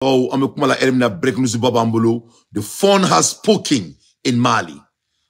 Oh, amekumala erimina break news babambolo. The phone has spoken in Mali.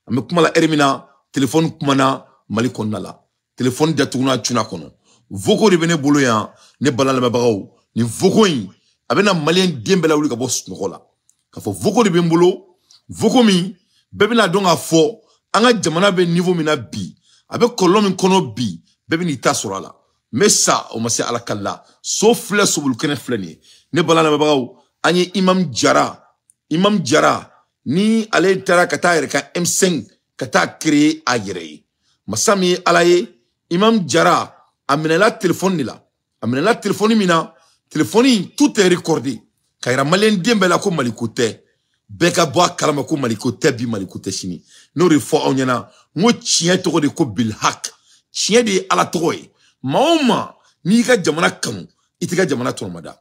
Amekumala erimina telephone kumana Mali konnala. Telephone datuna tuna kono. Voko de bene bolo ya ne balala mabagaw. Ni voko yi abena malien dembela wuli ka boss ngola. Ka fo voko de bembolo. Voko mi bebina donga fo anga jamana be niveau mina bi. Abe kolom kono bi bebini tasurala. Mesa o mase ala kala so fle so bulkene fleni ne balana mabagaw anye imam jara ni ale tara kata yerka M5 kata créer agire masami alaye imam jara amenela téléphone nila amenela téléphone mina téléphone tout est recordé kayra malen dembela ko malikote beka boa kalama ko malikote bi malikote chini no refo onyana ngo chien to de ko bil hak chien de ala toy Maoma ni ka jamana kanu itika jamana tormada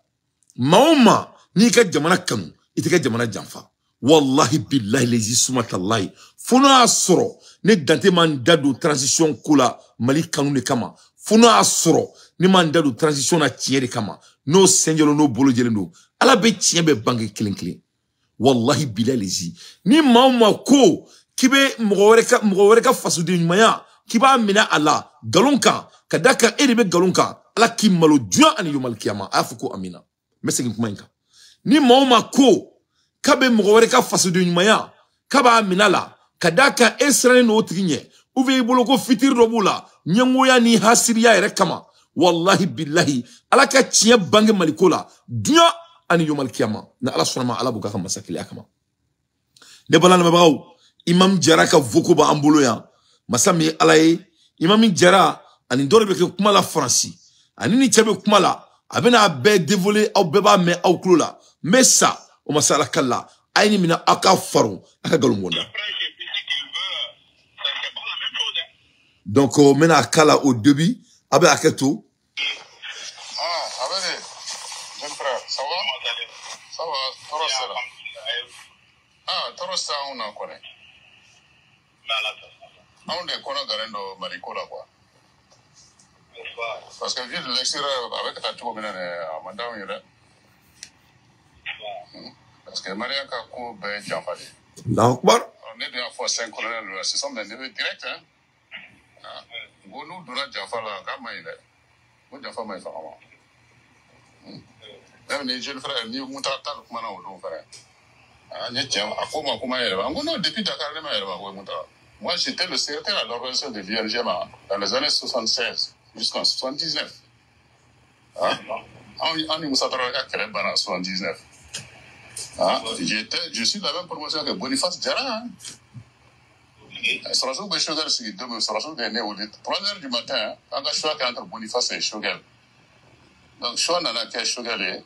Maoma ni ka jamana kanu itika jamana janfa wallahi billahi lezi sumatallahi funa asro ne dante man dadu transition kula mali kanu ne kama funa asro ni man dadu transition na tiere kama no senjelo no bolo jelendo ala be tiebe bangi klinkli wallahi billahi lezi ni maoma ko kibe mugawere ka fasude nyumaya kiba mina ala galonka kadaka eribe galonka ala kimalo jua ani yomal kiyama afuko amina mesegi kumainka ni maoma ko kabe mugawere ka fasude nyumaya kaba mina la kadaka esrane no tiginye uve boloko fitir robula nyangoya ni hasiriya ere kama wallahi billahi ala ka tiye bange malikola dunya ani yomal kiyama na ala sunama ala buka kama sakili akama ne balana mabagaw imam jaraka voko ba ambolo ya masami alaye imam jara ani dore be kuma la France ani ni chebe kuma la abena be dévoiler au beba me au klola messa o masala kala ayni mina aka faru aka galongonda donc mena kala au début abe aketo allez jeune frère ça va toro ça on en connaît on est connu garendo marikola quoi parce que vu de l'extérieur avec ta tour maintenant à madame yele parce que Maria ka ko be jamfali Akbar on est bien fois 5 colonel ce sont des niveaux directs hein nous donna jamfala ka maïle mo jamfa mai fa même les jeunes frères ni mutata kuma na odo frère ni tiens akoma kuma yele ngono depuis Dakar ne ma yele ba ko mutata. Moi, j'étais le secrétaire à l'organisation de l'IRGM dans les années 76 jusqu'en 79. Hein? En 79. Hein? Je suis de la même promotion que Boniface Diarra. C'est la Shogel, c'est 3h du matin, quand je suis entre Boniface et Shogel. Donc, je suis dans la Shogel.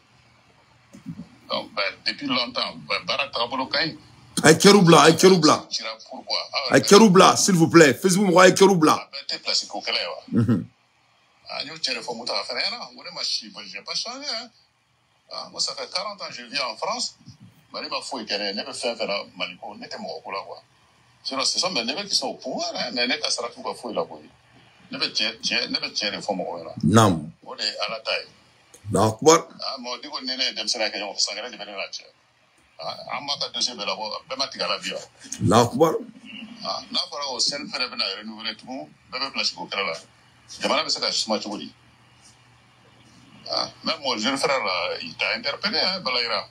Donc, depuis longtemps, Barak Trabolokaï. Aïkeroubla, s'il vous plaît. Facebook, moi, Aïkeroubla. Moi, ça fait 40 ans que je vis en France. Mali m'a fouillé qu'elle n'avait fait un Maliko, n'était mort pour la voix. Sinon, ce sont mes neveux qui sont au pouvoir, hein, mais n'est-ce pas tout à fouiller la voix. N'avait tiens les formes. Non. On est à la taille. Non, quoi? Moi, je dis qu'on est dans le Sénégal, on s'en est de venir là-dessus. Amaka deuxième de la voix, Bematika la via. L'Akbar. N'a pas au sein de la renouveler tout le monde, même place au Kala. Je m'en avais ça, je suis matchouli. Même mon jeune frère, il t'a interpellé, hein, Balaïra.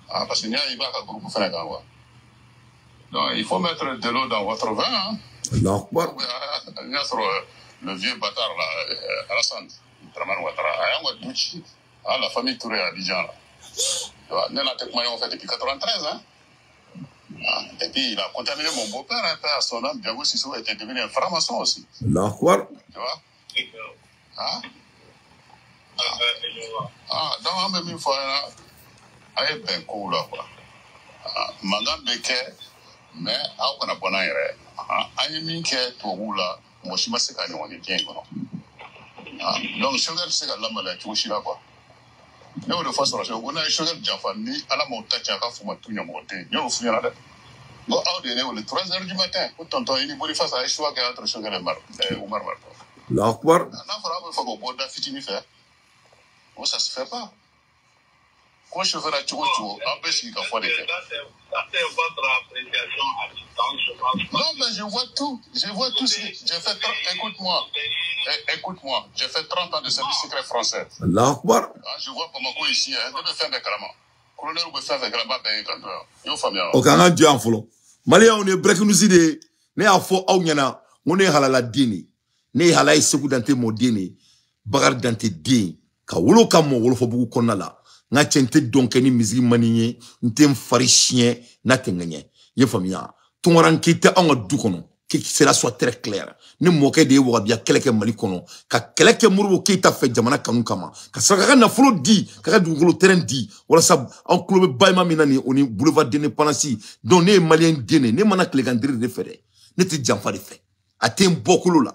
Parce qu'il y a un groupe frère. Donc, il faut mettre de l'eau dans votre vin. Hein. L'Akbar. Il y a sur le vieux bâtard, là, Alassane, Traman Ouattara, la famille Touré à Abidjan. Nous avons fait depuis 93 hein. Et puis il a contaminé mon beau-père, un père à son nom, Diago Sissou était devenu un franc-maçon aussi. L'Akbar. Tu vois? Donc on m'a mis une fois, il y a un coup là, quoi. Mangan Beke, mais on a bon air. Il y a mis un coup là, moi je me suis dit qu'on est bien. Donc je suis là, je suis là, quoi. Ne o de fa sɔrɔ on a échangé janfa ni ala m'o ta cɛ a ka fuma tu ɲɔmɔgɔ tɛ yen fu ɲɛna dɛ bon aw de ne wele 3h du matin ko tonton i ni Boniface a ye choix kɛ entre Choguel et Oumar Marto. L'Akbar. N'a fɔra a bɛ fɛ k'o bɔ da fitinin fɛ o ça se fait pas Quand je fais la tchogo, empêche qu'il y a des faits. Ça, c'est votre appréciation à distance, je pense. Non, mais je vois tout. Je vois tout. J'ai fait, écoute-moi, j'ai fait 30 ans de service secret français. Allah Akbar. Je vois Bamako ici, hein, de faire des calamars. Colonel ou faire des calamars, ben, quand yo famille. Ok, on a dit en follow. Malien, on est breaking nous idées. Ne a fo au nyana, on est halala dini. Ne halala sekou dante mo dini. Bagar dante dini. Ka wolo kamo wolo fo buku konala. Nga chente donke ni mizli maniye. Nte mfari chien na tenganye. Ye famille. Ton rankite en du kono. Que cela soit très clair. Ne moke de wabia keleke mali kono. Ka keleke muru kita fe jamana kanu kama. Ka saka na folo di. Ka du golo terrain di. Wala sab en club bayma minani oni boulevard de l'indépendance. Donc ne malien dene ne mana klegandiri de fere. Ne te jamfa de fait. Atem bokolo la.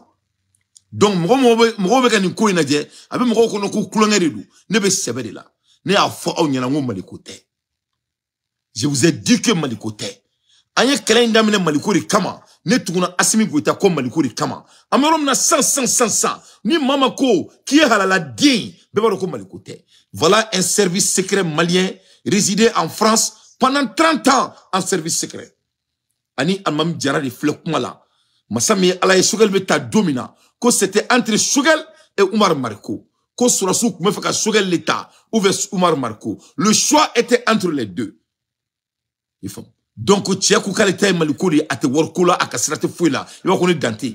Donc mo be kan ko ina je abi mo ko no ko kulongere du. Ne be sebede la. Ne a fo au nyana ngo malikote. Je vous ai dit que malikote. Anye kelen damine malikori kama. Ne tuguna asimi goita ko malikori kama. Amarom na 100. Ni mama ko qui est halala dien. Beba ko malikote. Voilà un service secret malien résidé en France pendant 30 ans en service secret. Ani almam diara de flekmala. Masami ala Choguel beta domina. Ko c'était entre Choguel et Oumar Marko. Ko surasu me faka Choguel l'État ou vers Oumar Marko. Le choix était entre les deux. Il faut. Donc, tia kukale tay malikori ate workola akasirate fouila. Il va connaître Dante.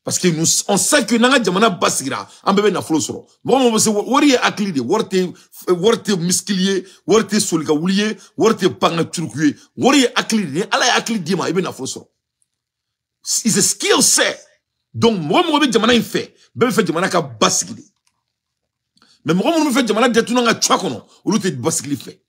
Parce que nous, on sait que nanga jamana basira, en bébé na flosoro. Bon, on se wari aklide, worte miskilier, worte solika oulier, worte panga turkuye, wari aklide, ala aklide dima, ebe na flosoro. It's a skill set. Donc, moi, jamana in fait, bébé fait jamana ka basigide. Mais moi, fait jamana detunanga tchakono, ou te basigili fait.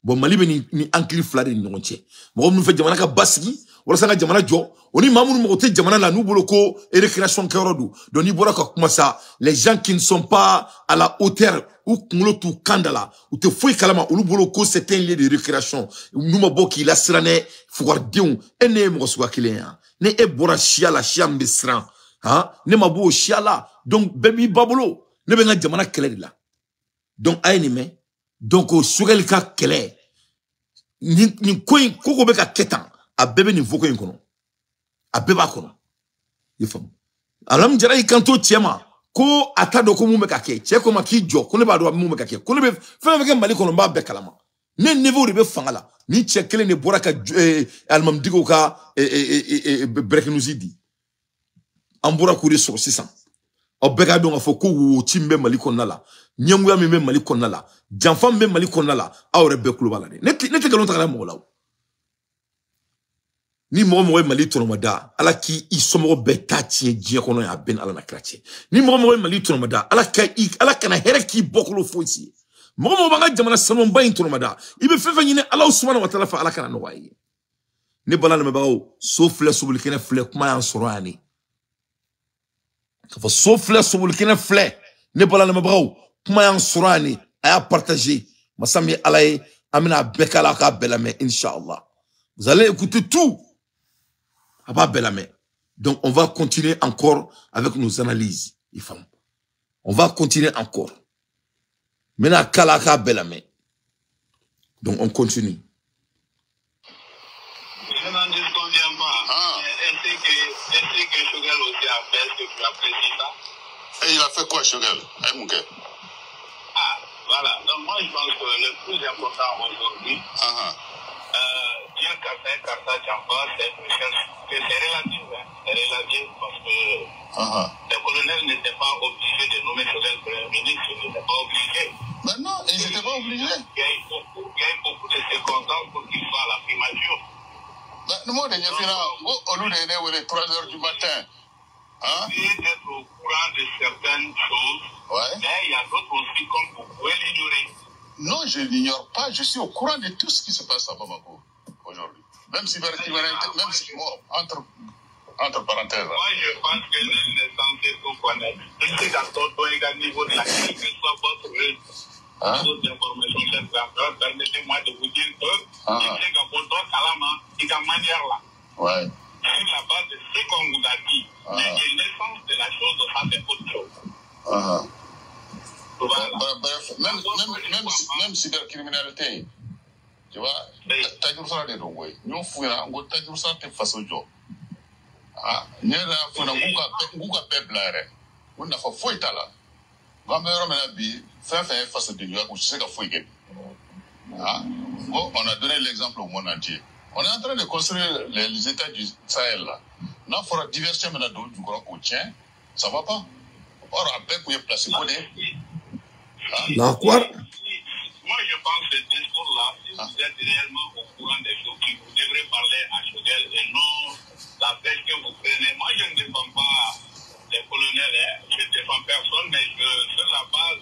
Bon mali be ni ankli flare ni ngonche mo mu fe jamana ka basgi wala sanga jamana jo oni mamoun mo te jamana la nou boloko et récréation kerodu doni bora ko kuma ça les gens qui ne sont pas à la hauteur ou ngolo tu kandala ou te foi kalama ou boloko c'est un lieu de récréation nous ma boki la srane fugar dion ene mo so akilen ne e bora chia la chia mbisran hein ne ma bo chia la donc baby babolo ne be nga jamana kele la donc ayni me donc Choguel ka kele ni koin koko be ka ketan a bebe ni voko yin kono a beba kono yefam alam jara ikanto tiema ko atado ko mu me ka ke che ko ma ki jo ko ne ba do mu me ka ke ko ne be fe be mali kono ba be kalama ne niveau be fangala ni che kele ne boraka almam digo ka brekinuzidi ambura kuri so 600 obeka donga foko wo timbe mali konala nyengu ya meme mali konala janfam be mali konala awre be kulubala ne te galon takala mo law ni mo mali tonomada ala ki isomo be tatie je kono ya ben ala na krache ni mo mali tonomada ala kana here ki bokolo foisi mo banga jamana salmon bayin tonomada ibe fefa nyine ala subhanahu wa ta'ala fa ala kana no wayi ne balala me bawo so fle subul kene fle kuma yan sorani fa so fle subul kene fle ne balala me bawo kuma yan sorani aya partager masami alaye amina bekala ka belame inshallah vous allez écouter tout Abba Belame. Donc on va continuer encore avec nos analyses on va continuer encore maintenant kalaka Belame. Donc on continue. Je n'en disconviens pas. Est-ce que Choguel aussi a fait ce que tu apprécies ça? Et il a fait quoi, Choguel? Ah, voilà. Donc moi, je pense que le plus important aujourd'hui, bien Kata Djamba, c'est une recherche que c'est relative. C'est relative parce que les colonels n'étaient pas obligés de nommer Choguel Premier ministre, ils n'étaient pas obligés. Mais non, ils n'étaient pas obligés. Il y a eu beaucoup de circonstances pour qu'il soit à la primature. Nous, on est 3 heures du matin. D'être au courant de certaines choses, mais il y a d'autres aussi comme vous pouvez l'ignorer. Non, je l'ignore pas. Je suis au courant de tout ce qui se passe à Bamako aujourd'hui. Même si, entre parenthèses. Moi, je pense que nul n'est censé tout connaître. Je sais qu'à ton niveau de la quelle que soit votre information, chers frères, permettez-moi de vous dire que je sais qu'à votre Kalama, il y a manière là. Ouais. Sur la base de ce qu'on vous a dit, mais l'essence de la chose, ça c'est autre chose. Voilà. Même cybercriminalité, tu vois, Tajur Sara de Dongwe, nous fouillons, on Tajur Sara te façon de job. Ah, nous avons Gouka Peblare, on a fait fouille là. Gamero Menabi, fait face de New York, où c'est qu'à fouiller. Ah, bon, on a donné l'exemple au monde entier. On est en train de construire les États du Sahel là. Là, il faudra diverser maintenant du grand coutien, ça va pas. Or, après, pour y placer, vous La quoi? Moi, je pense que ce discours-là, si vous êtes réellement au courant des choses, vous devrez parler à Choguel et non la pêche que vous prenez. Moi, je ne défends pas les colonels, hein. Je ne défends personne, mais sur la base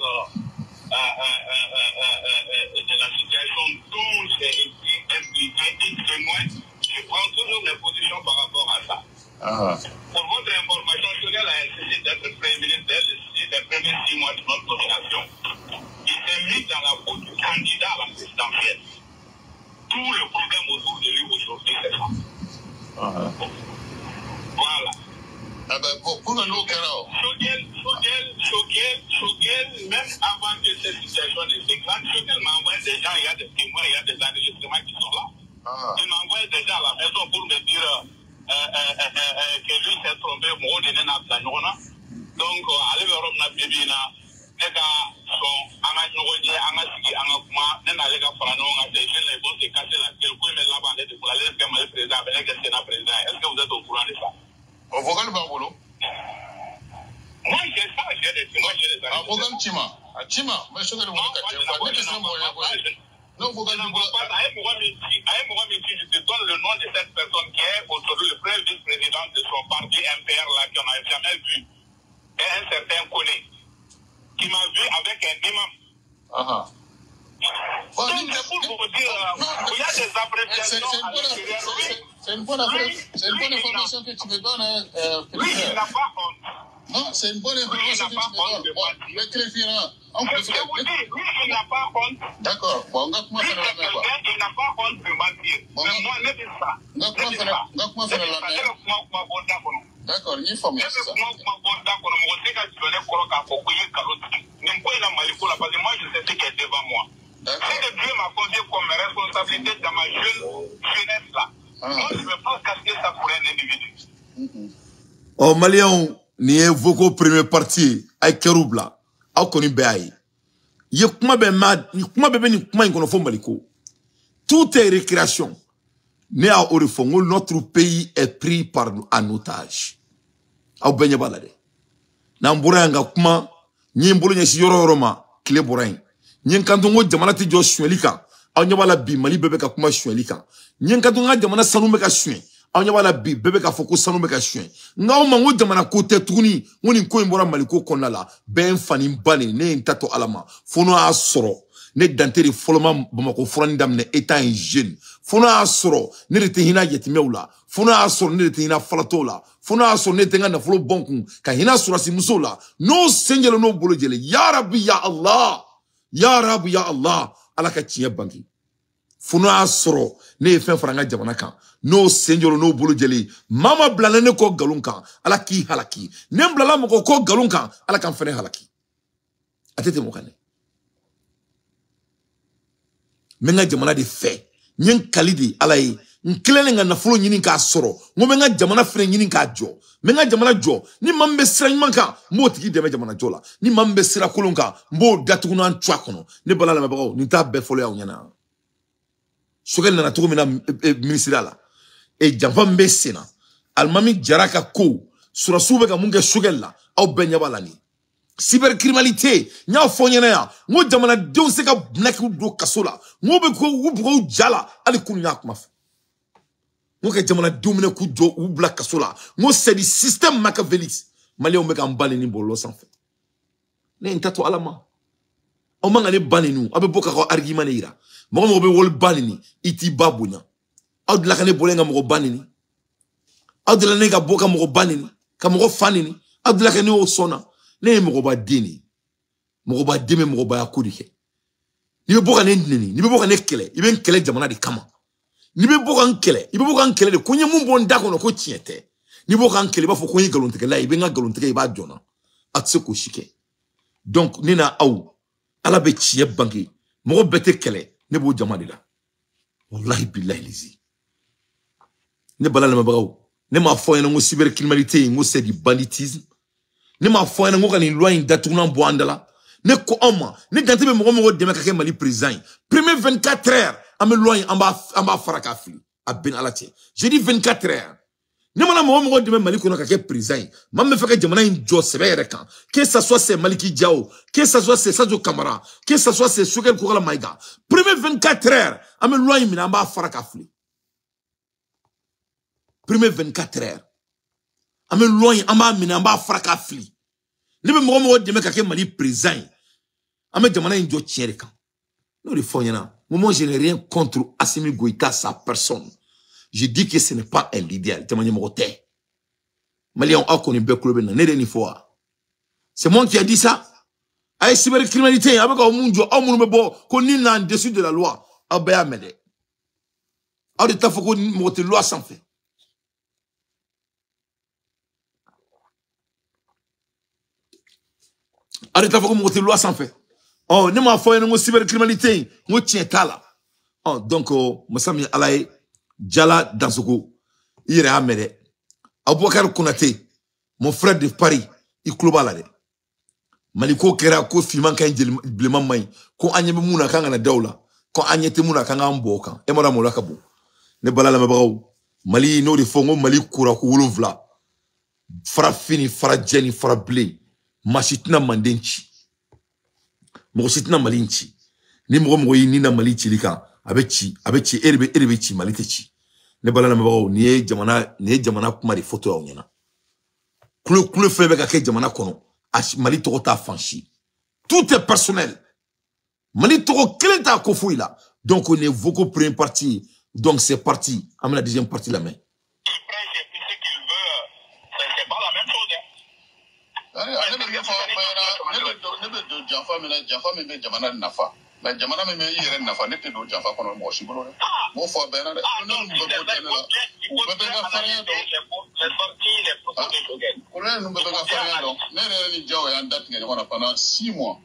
de la situation dont j'ai été impliqué et témoin, je prends toujours mes positions par rapport à ça. Pour votre information, Choguel a essayé d'être Premier ministre dès les premiers 6 mois de notre domination. Il s'est mis dans la peau du candidat à la présidentielle. Tout le problème autour de lui aujourd'hui, c'est ça. Voilà. Ah ben, pour le nous, Choguel, même avant que cette situation ne s'éclate, Choguel m'a envoyé des gens, il y a des témoins, il y a des enregistrements qui sont là. Il m'a envoyé des gens à la maison pour me dire que lui s'est trompé, moi, de Nenabdanona. Donc, allez vers Robna les gars sont les bons se casser la gueule, mais là-bas, les pour aller faire le président, avec le Sénat président. Est-ce que vous êtes au courant de ça? Au vocal Bambolo? Moi, j'ai ça, j'ai des témoins, j'ai des amis. Vocal Chima? Chima, mais je ne sais pas. Non, vocal Bambolo. À un moment, je te donne le nom de cette personne qui est aujourd'hui le premier vice-président de son parti MPR, là, qu'on n'a jamais vu. Et un certain Koné, qui m'a vu avec un imam. Donc, c'est pour vous dire, il y a des appréciations à l'extérieur. C'est une bonne information que tu me donnes. Lui, il n'a pas honte. Non, c'est une bonne information que tu me donnes. Mais Cléfina, on peut faire. Lui, il n'a pas honte. D'accord. Bon, on va commencer à la même. Il n'a pas honte de mentir. Mais moi, ne dis pas. On va commencer à la même. D'accord, il faut mieux. Moi, je sais ce qui est devant moi. Si Dieu m'a confié comme responsabilité dans ma jeunesse là, moi, je ne veux pas casser ça pour un individu. Oh, Malien, ni vos premier parti, ay Keroubla, au koni béaï. Yé kuma ben mad, ni kuma bébé ni kuma inkono fo maliko. Tout est récréation. Né à Orifongo, notre pays est pris en otage. Au benye balade. Namboura nga kuma, nyembolo nyesi yororoma, kle borain. Nyen kantongo jamana ti jo shwelika. Au nyabala bi mali bébé ka kuma shwelika. Nyen kantonga jamana sanume ka shwen. Au nyabala bi bébé ka foko sanume ka shwen. Nga o mango jamana kote tuni. Ngoni ko imbora maliko konala. Ben fani mbane ne ntato alama. Fono a soro. Ne danteri foloma bamako frandam ne étant un jeune. Fono a soro. Ne rete hina yetimeula. Fono a soro ne rete hina falatola. Fono a soro ne tenga na folo bonkun. Ka hina surasi musola. No senjelo no bolo jele. Ya Rabbi ya Allah. Ya Rabbi ya Allah. Ala ka tiye banki. Fono a soro. Ne fen faranga jamana kan. No senjolo no bolo jele. Mama blana ne ko galon kan. Ala ki halaki. Ne blala mo ko galon kan. Ala kan fene halaki. Atete mo kane. Menga jamana de fe. Nyen kalidi ala yi. Nkilele nga nafolo nyini ka soro. Ngo menga jamana fene nyini ka jo. Menga jamana jo. Ni mambe sira nyimanka. Mbo tiki deme jamana jola. Ni mambe sira kolonka. Mbo datukuna anchwa kono. Ni balala mabako. Nita befolo ya unyana. Sogel na natuko mina ministeri ala. E jamfa mbe sena. Almami jaraka ko. Surasube ka munge sogel la. Au benya balani. Cybercriminalité, nya fonyena ya, ngo jamana dew se ka black do kasola, ngo be ko wubugo jala, ali kunu nya kuma fa. Ngo ka jamana dew mena ku do u black kasola, ngo c'est du système machiavélique. Mali o me ka mbale ni bolo sans fait. Ne ntato alama. O manga ne bani nu, abe boka ko argument ne ira. Mo be wol bani ni, iti babunya. Ad la kane bolenga mo bani ni. Ad la ne ka boka mo bani ni, ka mo fani ni. Ad la kane o sona. Ne mogoba dini mogoba deme mogoba ya kudike ni be boka ne ndini ni be boka ne kele ibe nkele jamana di kama ni be boka nkele ibe boka nkele de konye mumbo ndako no ko tiete ni boka nkele ba fo konye galonteke la ibe nga galonteke iba jona atse ko shike donc nina au ala be tiye banki mogo bete kele ne bo jama de la wallahi billahi lizi ne balala mabagaw ne ma fo yana ngo cybercriminalité ngo c'est du banditisme ne ma fo yana ngo kan loi datuna bo andala ne ko oma ne gante be mogo deme ka ke Mali président premier 24 heures am loi amba faraka fli abin alati je dis 24 heures ne mana mogo deme Mali ko ka ke président mam me feka jamana jo sebe yere kan que ça soit c'est Maliki Diao que ça soit c'est Sadio Camara que ça soit c'est Soukel Kokala Maïga premier 24 heures am loi mina amba faraka fli premier 24 heures am loi amba mina amba faraka fli ne be mogo deme ka ke Mali président am jamana jo tiere kan no le fonyana moi je n'ai rien contre Assimi Goïta sa personne. Je dis que ce n'est pas un leader. C'est moi qui a dit ça. Avec cybercriminalité, avec un monde qu'on est en dessus de la loi. Abaya Mede. Alors, il faut qu'on monte loi sans fait. Alors, il faut qu'on monte loi sans fait. Oh, ne m'a fait une cybercriminalité. Moi, tiens, là. Oh, donc, Massami Alaye. Djala Dansoko, il est à Mede. Aboukar Konate, mon frère de Paris, il cloba là. Maliko Kera, ko filman kan bleman may, ko anyebe mouna kanga na daula, ko anyete mouna kanga amboka, et mora mola kabo. Ne balala mabrao, Mali no de fongo, Mali koura ko woulouvla. Fara fini, fara djeni, fara blé, machitna mandenchi. Mositna malinchi. Ni mro yi ni na malichi lika. Abechi erbechi malitechi ne balana mbago ni jamana kuma de photo ya onyana kule febe ka ke jamana kono Mali to ta franchi tout est personnel Mali to kelenta ko fouila donc on est beaucoup première partie donc c'est parti à la deuxième partie la main mais jamana me yere nafa ne te do jafa kono mo shibolo mo fo bena de no mo ko tene la o bebe ga faria do ko le no bebe ga faria do ne ne ni jaw ya dat ngene wana pendant 6 mois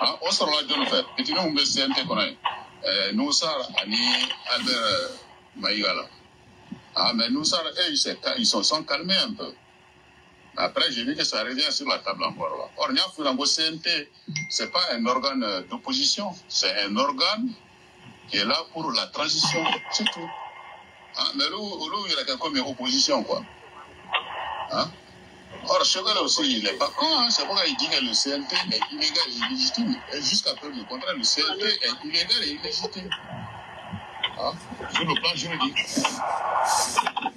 hein o soro la jono fait et nous me CNT kono nous sara ani Albert Maïgala mais nous sara ils sont calmés un peu. Après, j'ai vu que ça revient sur la table encore. Or, le CNT, ce n'est pas un organe d'opposition, c'est un organe qui est là pour la transition, c'est tout. Hein? Mais là, il y a comme une opposition, quoi. Hein? Or, Choguel aussi, il n'est pas con, hein? C'est pourquoi il dit que le CNT est illégal et illégitime. Et jusqu'à preuve du contraire, le CNT est illégal et illégitime. Hein? Sur le plan juridique.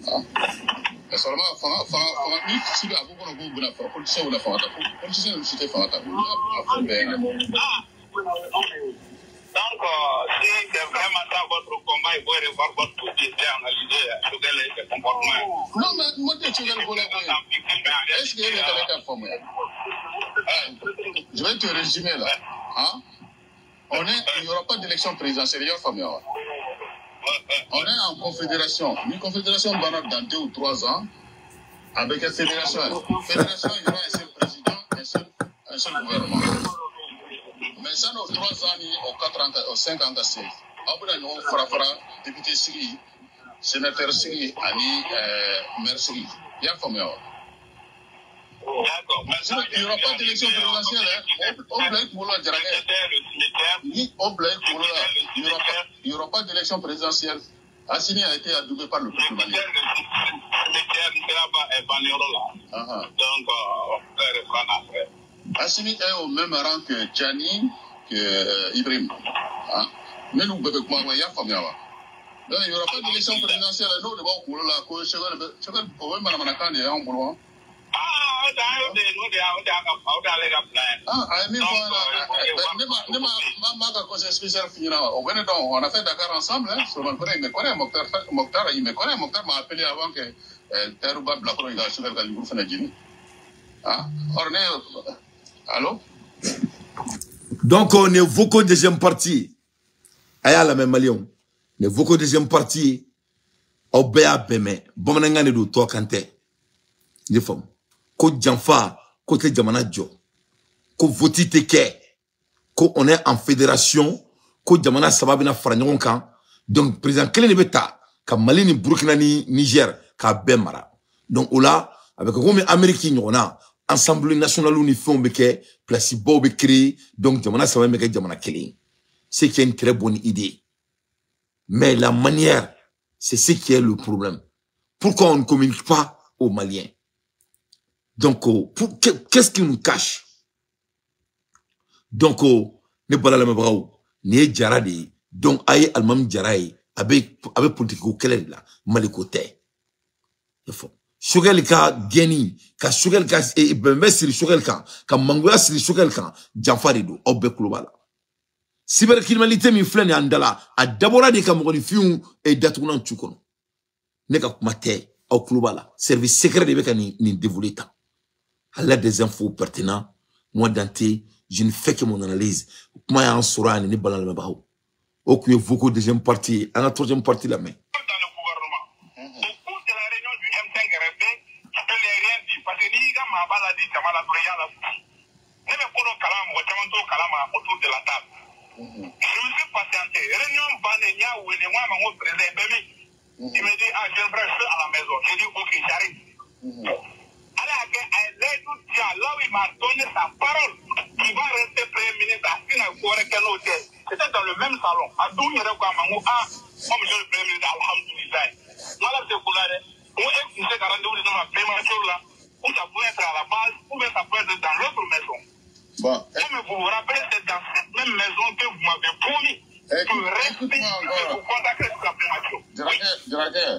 Hein? Et seulement, si vous avez politicien ou la femme, politicien ou cité femme, donc, si c'est vraiment ça votre combat, il faut revoir votre société, analyser ce comportement. Non, mais moi, tu veux le est-ce qu'il y a quelqu'un comme je vais te résumer là. Hein? Il n'y aura pas d'élection présidentielle, il y a famille. On est en confédération. Une confédération banale dans 2 ou 3 ans. Avec une fédération. Fédération, il y aura un seul président, un seul gouvernement. Mais ça, nos 3 ans, aux 4 ans, aux 5 ans, 16. Après, nous fera député Siri, sénateur Siri, Ani, maire Siri. Il y a combien? D'accord. Il n'y aura pas d'élection présidentielle. Il n'y aura pas d'élection présidentielle. Assimi a été adoubé par le peuple malien. Assimi est au même rang que Djani, que Ibrahim. Mais nous, bébé, comment il y a combien? Donc, il n'y aura pas d'élection présidentielle. Nous, le bon là, que je vais au même Manakane et en boulot. On a fait Dakar ensemble, il me connaît, Mokhtar, il me connaît, Mokhtar m'a appelé avant que Terouba Blakoro il a suivi le groupe Fenadjini. Allô? Donc on est beaucoup deuxième partie. Aya la même Malion. On est beaucoup deuxième partie. Au Béa Bémé. Bon, on a de toi Kanté. Des femmes. Ko janfa, ko te jamana jo. Ko voti te ke. qu'on est en fédération, qu'on jamana sababina faranyon kan. Donc, président Kelen Beta, comme Mali ni Burkina ni Niger, ka Bemara. Donc, là, avec comme Américain, on a Assemblée nationale ni fait beke, place beau créé, donc jamana sababina beke jamana Kelen. C'est qui est une très bonne idée. Mais la manière, c'est ce qui est le problème. Pourquoi on ne communique pas aux Maliens? Donc, qu'est-ce qui nous cache? Donc, ne pas la même ne jara de donc aye almam jara avec politique au kele la malikote. Il faut. Shogel ka geni ka shogel ka bembe siri shogel ka mangoya siri shogel ka janfari do obbe global. Cybercriminalité mi flène andala a d'abord de ka moni fiu et datuna tchukono. Ne ka kumate au global service secret de beka ni dévoilé ta. À l'aide des infos pertinentes, moi Dante, je ne fais que mon analyse. Moi, en sora ni balal me bao. Aucun beaucoup deuxième partie, en la troisième partie la main. Dans le gouvernement, au cours de la réunion du M5 RFP, je ne l'ai rien dit parce que ni ga ma bala dit kama la toya la. Ne me kono kalama ou chamanto kalama autour de la table. Je me suis patienté. Réunion banenia ou les mois mon président Bemi. Il me dit ah je vais à la maison. J'ai dit ok j'arrive. Là où il m'a donné sa parole, il va rester Premier ministre à c'était dans le même salon. À d'où il y a quoi, monsieur le Premier ministre, alhamdoulilah. Moi, là, c'est pour la on est poussé à rendez-vous dans la prémature là, où ça peut être à la base, ou bien ça peut être dans l'autre maison. Bon. Mais vous vous rappelez, c'est dans cette même maison que vous m'avez promis de rester vous contacter sur la prémature. Directeur.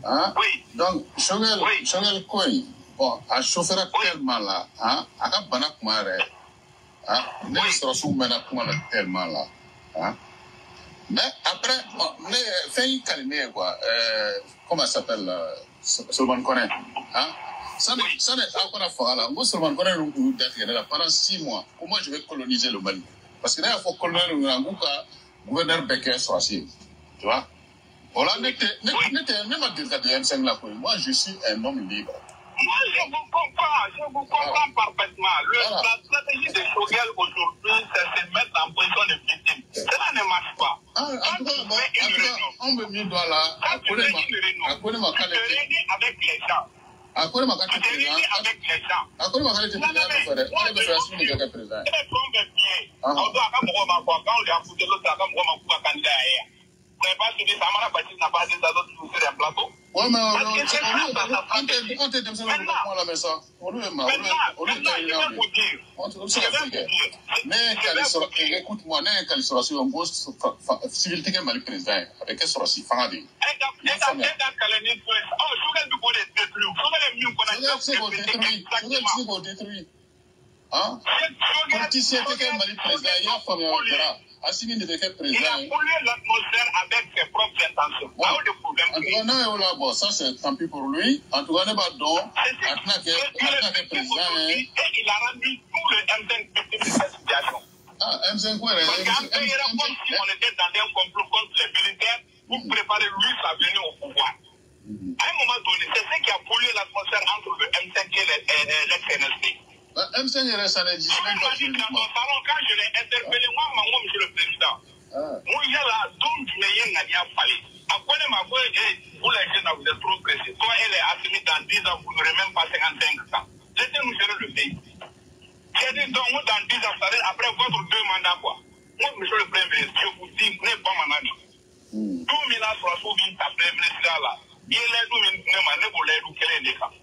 Hein? Oui. Donc, Shogel Koy. Bon, à chauffer tellement là, hein, à la banane hein, ne sera sous tellement là, hein. Mais après, ne fait calmer quoi, comment ça s'appelle, Solomon Koné, hein. Ça n'est encore à faire là. Moi, Solomon Koné nous détient là pendant 6 mois. Comment je vais coloniser le Mali? Parce que là, il faut coloniser le gouverneur Becker soit assis, tu vois. Voilà, n'était même à dire de M5 là, moi, je suis un homme libre. Moi, je vous comprends parfaitement. La stratégie de Shogel aujourd'hui, c'est se mettre en position de victime. Cela ne marche pas. On me met dans la. Quand tu fais une réunion, tu te réunis avec les gens. Tu te réunis avec les gens. Quand on lui a foutu l'autre, candidat ailleurs. Vous n'avez pas suivi Samara Bachis n'a pas dit ça d'autres sur un plateau. Oui, mais on te dit la maison. Écoute-moi, on pose civilité Mali président avec quel sera si fangadi. Hein? Politicien qui Mali président, il y a famille Assimi ne devait président. Il a pollué l'atmosphère avec ses propres intentions. Bon. Bon, ça c'est tant pis pour lui. En tout cas, on n'est pas donc. Président. Et il a rendu tout le M5 victime de cette situation. Ah, M5 quoi? Parce qu'en fait, il a comme si on était dans un complot contre les militaires pour préparer lui sa venue au pouvoir. À un moment donné, c'est ce qui a pollué l'atmosphère entre le M5 et l'ex-NSP. M5 est resté à la discussion. Dans ton salon, quand je l'ai interpellé, moi, monsieur le président, moi, il y a là, donc, je n'ai rien fallu. Après, ma voix, vous les jeunes, vous êtes trop pressés. Toi, elle est assumée dans 10 ans, vous n'aurez même pas 55 ans. Laissez-nous gérer le pays. J'ai dit, donc, dans 10 ans, après votre 2 mandats, quoi. Moi, monsieur le Premier ministre, je vous dis, vous n'êtes pas mon ami. Tout le monde soit soumis à Premier ministre là. Il est d'où il est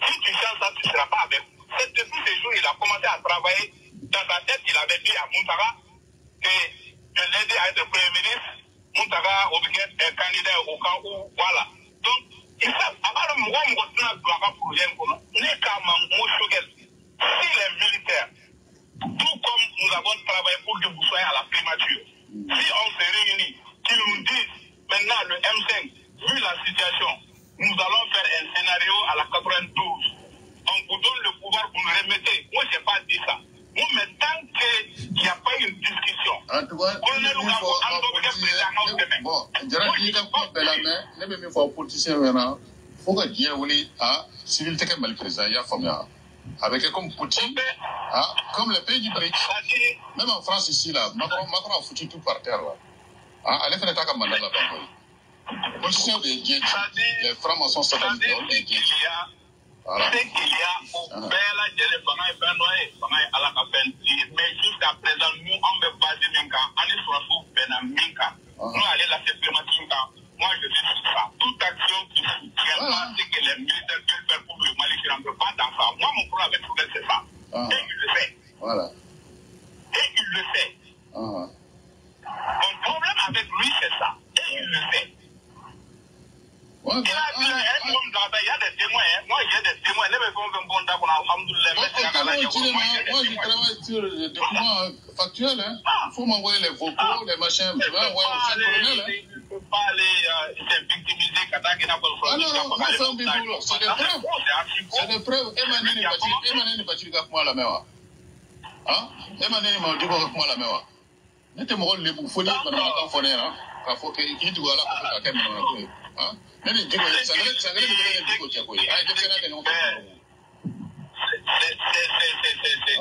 si tu changes ça, tu ne seras pas avec. C'est depuis ces jours, il a commencé à travailler. Dans sa tête, il avait dit à Moutara que de l'aider à être Premier ministre. Moutara est candidat au camp où, voilà. Donc, il sait, avant de moi, si les militaires, tout comme nous avons travaillé pour que vous soyez à la primature, si on se réunit, qu'ils nous disent, maintenant le M5, vu la situation, nous allons faire un scénario à la 92. On vous donne le pouvoir, vous nous remettez. Moi, je n'ai pas dit ça. Moi, mais tant qu'il n'y a pas une discussion, en tout cas, il faut que Dieu voulait à civilité que mal président, il y a famille. avec comme Poutine, hein, comme les pays du BRICS. Même en France ici, là, Macron a foutu tout par terre. Là. Hein, allez faire un mandat là-bas. Position des Diètes, les francs-maçons sont des Diètes. Voilà. C'est qu'il y a au Bella mais jusqu'à présent, nous, on veut pas de Minka, on est sur la Minka. Nous, allez la suprématie. Moi, je suis sur ça. Toute action qui soutient c'est que les militaires peuvent faire pour le Mali, je n'en peux pas dans ça. Moi, mon problème avec Soudan, c'est ça. Et il le sait. Voilà. Et il le sait. Mon problème avec lui, c'est ça. Et il le sait. Il y a des témoins. Moi, j'ai des témoins. Les mecs ont un bon temps pour Alhamdoulilah. Moi, je travaille sur des documents factuels. Il faut m'envoyer les vocaux, les machins. Tu vas envoyer au chef colonel. Il ne peut pas aller se victimiser. C'est des preuves. C'est des preuves. Emmanuel Bachirika pour la mémoire. Hein? Emmanuel m'a dit pour la mémoire. N'était pas le bouffonnier, madame la fonnaire. Il faut qu'il doit la faire à c'est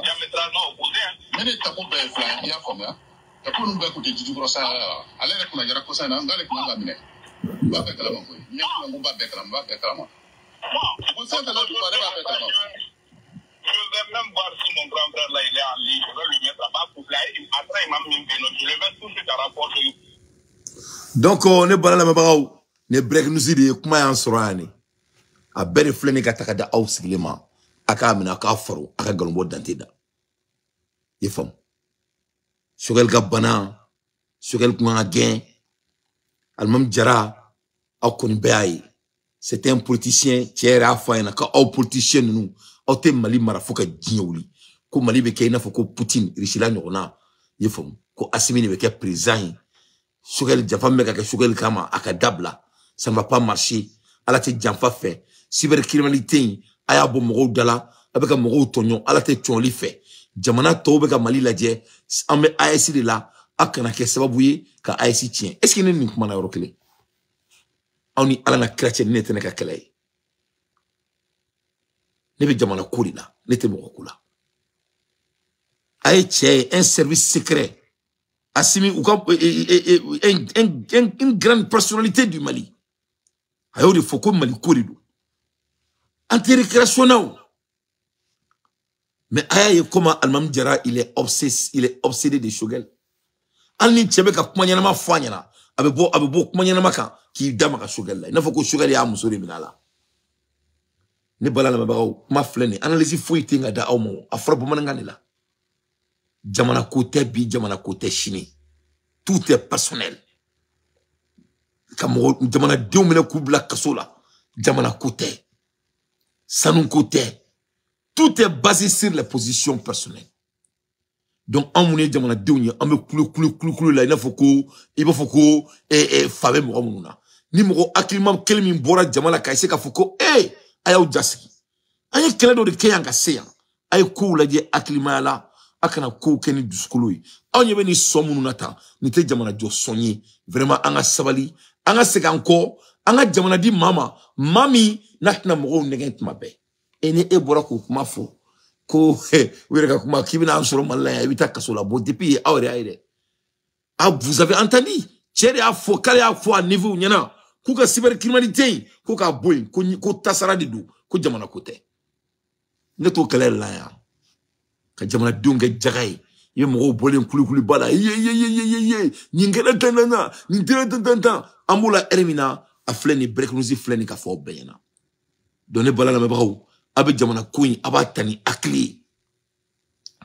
diamétralement opposé. Mais les tapons ben fly, il y a combien? Tapons nous écouter du gros ça. Allez répondre à la cosa n'a pas les condamnés. Va avec la main. Il y a un combat avec la main, avec la main. Vous savez que l'autre parle avec la main. Je vais même voir si mon grand frère là il est en ligne. Je vais lui mettre là-bas pour là. Après il m'a mis une dénote. Je vais tout de suite à rapporter. Donc on est pas là mais ne break nous dit kuma yan sorani a bere flene ka takada au siglema aka mina ka faru aka galombo dantida yefam sogel gabana sogel kuma gain almam jara akon bay c'était un politicien tiera faina ka au politicien nous au te mali marafuka djewli ko mali be kayna fako Poutine richila nyona yefam ko asimini be ke président sogel jafam ka sogel kama aka dabla. Ça ne va pas marcher. Ala te janfa fait. Cybercriminalité, aya bo mogo dala, avec un mogo tonyon, ala te tchonli fait. Jamana tobe ka mali ladje, ame ASI de la, akana ke sababouye, ka ASI tient. Est-ce qu'il y a une kumana eurokele? On y ala na chrétien nete ne ka kelay. Nebe jamana kouri la, nete mogo kula. Aye tche, un service secret. Assimi, une grande personnalité du Mali. Ayo de foko Mali korido. Anti-récréationnel. Mais aye comment Almam Djara il est obsédé de Shogel. Alni tchebe ka kumanyana ma fanyana. Abebo kumanyana maka ki dama ka Shogel la. Il faut que Shogel ya musori minala. Ne bala na mabao ma flene analyse foi tinga da awmo afra bo mananga la. Jamana côté bi jamana côté chini. Tout est personnel. Kamoro jamana diomene kubla kasola. Jamana côté. Sanou côté. Tout est basé sur les positions personnelles. Donc en mouné jamana diomene ame kulu la ina foko iba foko fabe mo mununa. Ni mo akilima kelmi bora jamana kaise ka foko ayaw jasiki. Aye keledo de keyanga seya. Aye ko la je akilima la akana ko keni duskuloi. Aw nyebe ni somu nata ni te jamana jo sonye vraiment anga sabali anga seganko anga jamana di mami natna mo ngent mabe ene bora ko kuma fo ko wireka kuma kibina ansoro malaya ibita kasola bo depuis awre aide vous avez entendu chere a fo kale a fo à niveau nyana ku ka cybercriminalité ku ka boy ko tasara di du ko jamana kote ne to kale la ya ka jamana dunga jagay ye mo bolen kulu bala ye nyingela tanana nyingela amula ermina a fleni break nous fleni ka fo bena donné bala la mabaw abe jamana kuin abatani akli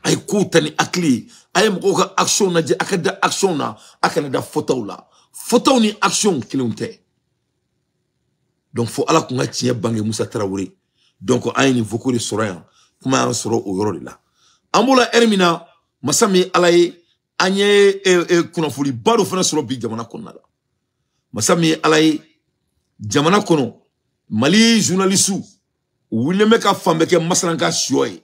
ay kutani akli ay mo ko action na je akada action na akana da photo ni action kilunte donc faut ala ko ngati bangi Moussa Traoré donc ay ni voko de sorayan kuma an soro o yoro la amula ermina masami alaye anye kunafuli bado fana soro bi jamana konna la masami alaye jamana kono Mali journaliste wule meka fambeke masalanka shoy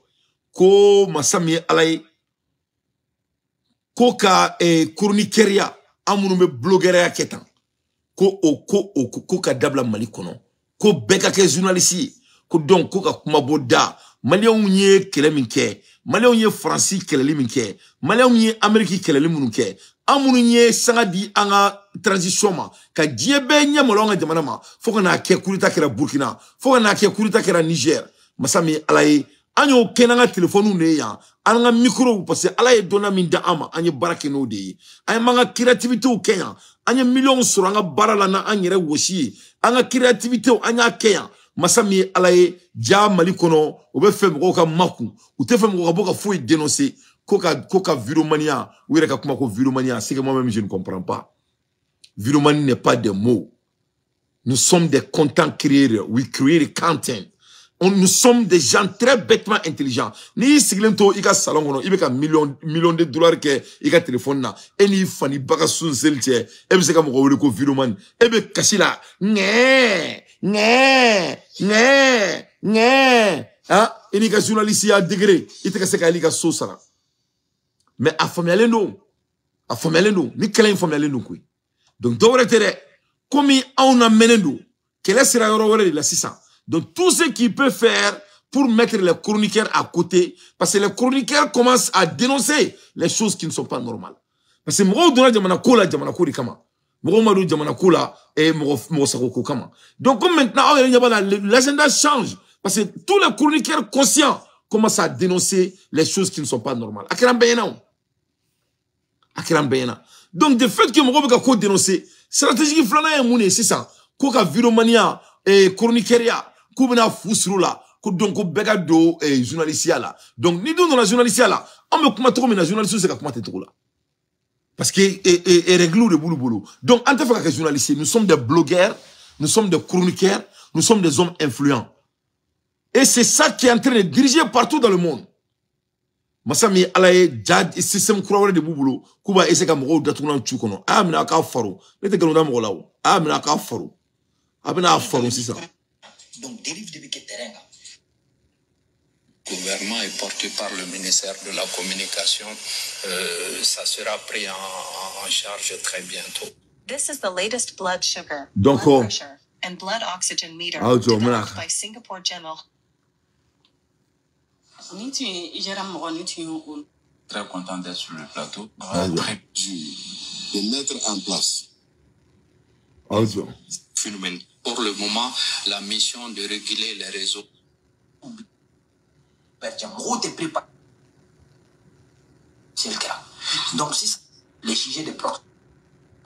ko masami alaye ko ka chroniqueria amunu me blogueria ketan ko ka dabla Mali kono ko beka ke journaliste ko donc ko ka kuma boda Maliens ye kele minke, Maliens ye Francis kele minke, Maliens ye Amérique kele minke. Amunu ye sangadi anga transition ma ka diebe nya molonga jamana ma foko na ke kurita kera Burkina foko na ke kurita kera Niger masami alaye anyo kenanga telefonu ne ya anga micro parce alaye dona min da ama anye barake no de ay manga creativité o Kenya anye million sur anga barala na anyere woshi anga creativité o anya Kenya masami alaye ja Mali kono obe fem ko ka maku ou te fem ko boka fo dénoncer Coca viromania, oui, viromania, c'est que moi-même je ne comprends pas. Viromanie n'est pas des mots. Nous sommes des content creators. We create content. Nous sommes des gens très bêtement intelligents. Ni siglento ika salon il y a millions de dollars que ika téléphone na. Et ni fani baka sun selte. Et c'est comme on ko viromanie. Et be kasila. Hein? Et ni ka journaliste à degré. Il te kase ka lika sosara. Mais à famille no, ni kelen famille no kui. Donc d'ores tere, comme on a mené nous, quel sera le la 600. Donc tout ce qu'il peut faire pour mettre les chroniqueurs à côté, parce que les chroniqueurs commencent à dénoncer les choses qui ne sont pas normales. Parce que moi donna jamana kola kama, moi madu jamana kola et moi sakoko kama. Donc comme maintenant l'agenda change, parce que tous les chroniqueurs conscients commencent à dénoncer les choses qui ne sont pas normales. Donc, de fait que mon gars dénoncer, stratégie flana est moune, c'est ça. Koka viromania, chroniqueria, koubena fousroula, donc bega do, journalistia là. Donc, ni dans la journalistia là, on me comment trop, mais la journalistie, c'est comment t'es trop là. Parce que, réglou de boulou. Donc, en tant que journaliste, nous sommes des blogueurs, nous sommes des chroniqueurs, nous sommes des hommes influents. Et c'est ça qui est en train de diriger partout dans le monde. Masami alaye jad système krawre de bubulo kuba ese ka mo datuna chukono amina ka faro nete galonda mo lawo amina ka faro abina faro c'est ça. Donc dérive de terrain. Le gouvernement est porté par le ministère de la Communication. Ça sera pris en charge très bientôt. This is the latest blood sugar, donc, blood pressure, and blood oxygen meter developed by Singapore General. Très content d'être sur le plateau. De mettre en place. Phénomène. Pour le moment, la mission de réguler les réseaux. C'est le cas. Donc, si les sujets de proche.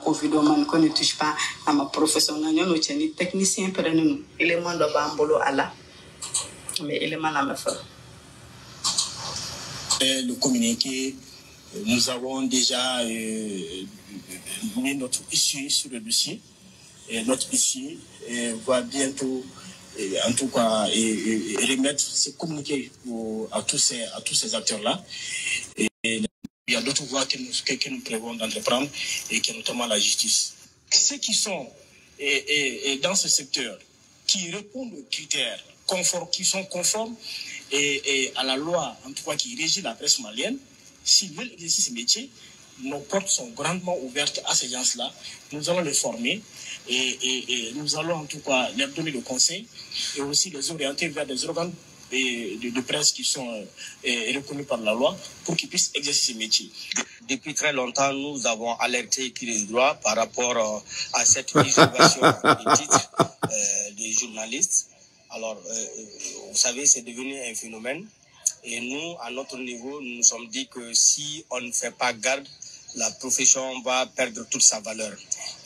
Covidoman qu'on ne touche pas à ma profession, nous sommes techniciens pour nous. Élément de bambolo à la. Mais élément à me faire. Le communiqué, nous avons déjà mis notre issue sur le dossier. Et notre issue va bientôt, en tout cas, remettre ce communiqué à tous ces acteurs-là. Et il y a d'autres voies que nous prévoyons d'entreprendre, et qui est notamment la justice. Ceux qui sont dans ce secteur, qui répondent aux critères qui sont conformes et à la loi, en tout cas, qui régit la presse malienne, s'ils veulent exercer ce métier, nos portes sont grandement ouvertes à ces gens-là. Nous allons les former et nous allons en tout cas leur donner le conseil et aussi les orienter vers des organes de presse qui sont reconnus par la loi pour qu'ils puissent exercer ce métier. Depuis très longtemps, nous avons alerté qui les droits par rapport à cette usurpation des titres des journalistes. Alors, vous savez, c'est devenu un phénomène. Et nous, à notre niveau, nous nous sommes dit que si on ne fait pas garde, la profession va perdre toute sa valeur.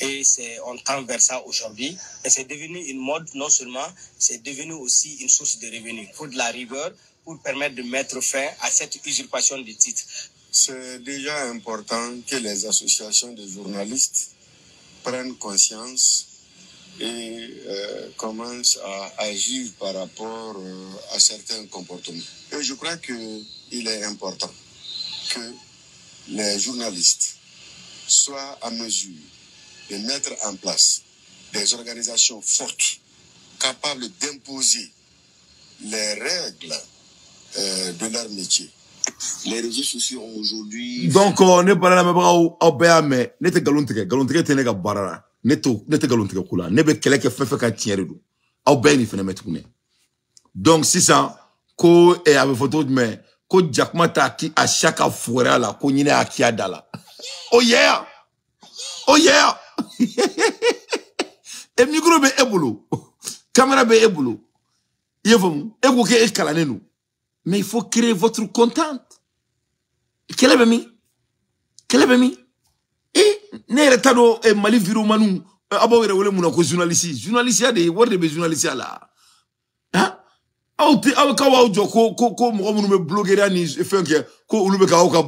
Et on tend vers ça aujourd'hui. Et c'est devenu une mode, non seulement, c'est devenu aussi une source de revenus. Pour de la rigueur, pour permettre de mettre fin à cette usurpation des titres. C'est déjà important que les associations de journalistes prennent conscience et commencent à agir par rapport à certains comportements. Et je crois qu'il est important que les journalistes soient à mesure de mettre en place des organisations fortes, capables d'imposer les règles de leur métier. Les réseaux sociaux ont aujourd'hui... Donc, on est pas là, mais nete galontige tenega barara. Nete galontige kula. Nebe keleke fefe ka tiere do. Au ben ni fene metukune. Donc, si ça, ko avec photo mais ko Jakma ta ki à chaque fois là ko nyine akia dala. Oh yeah. Oh yeah. Et micro be ebolo. Caméra be ebolo. Yevum, ego ke escalane nous. Mais il faut créer votre content. Quel est mi? Quel est mi? Et ne retado e mali viro manu abawere wole muna ko journaliste ya de worde be journaliste la. Hein? Aw ka wa jo ko mo munu me blogueur ni fenke ko ulu be ka ka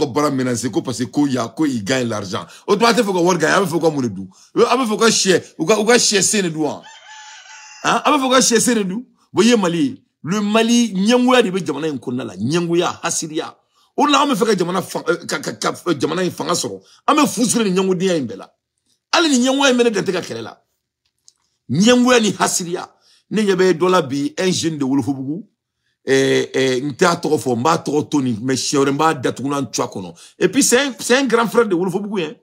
bara menacer ko parce que ko il gagne l'argent. O doit te faut ko word gagne, faut ko munu du. Abe faut ko share, ou ka share sene du an. Hein? Abe faut ko share sene du. Boye Mali, le Mali nyanguya de be jamana en konna la, nyanguya hasiria. On l'a me fait jamana jamana in fanga soro. Ame fusure ni nyangu dia imbela. Ale ni nyangu emene de teka kelela. Nyangu ni hasiria. Ne yebe dola bi un jeune de Wolofobugu. Nta toko fo mba toko Tony mais chiore mba datukuna ntwa kono. Et puis c'est un grand frère de Wolofobugu hein.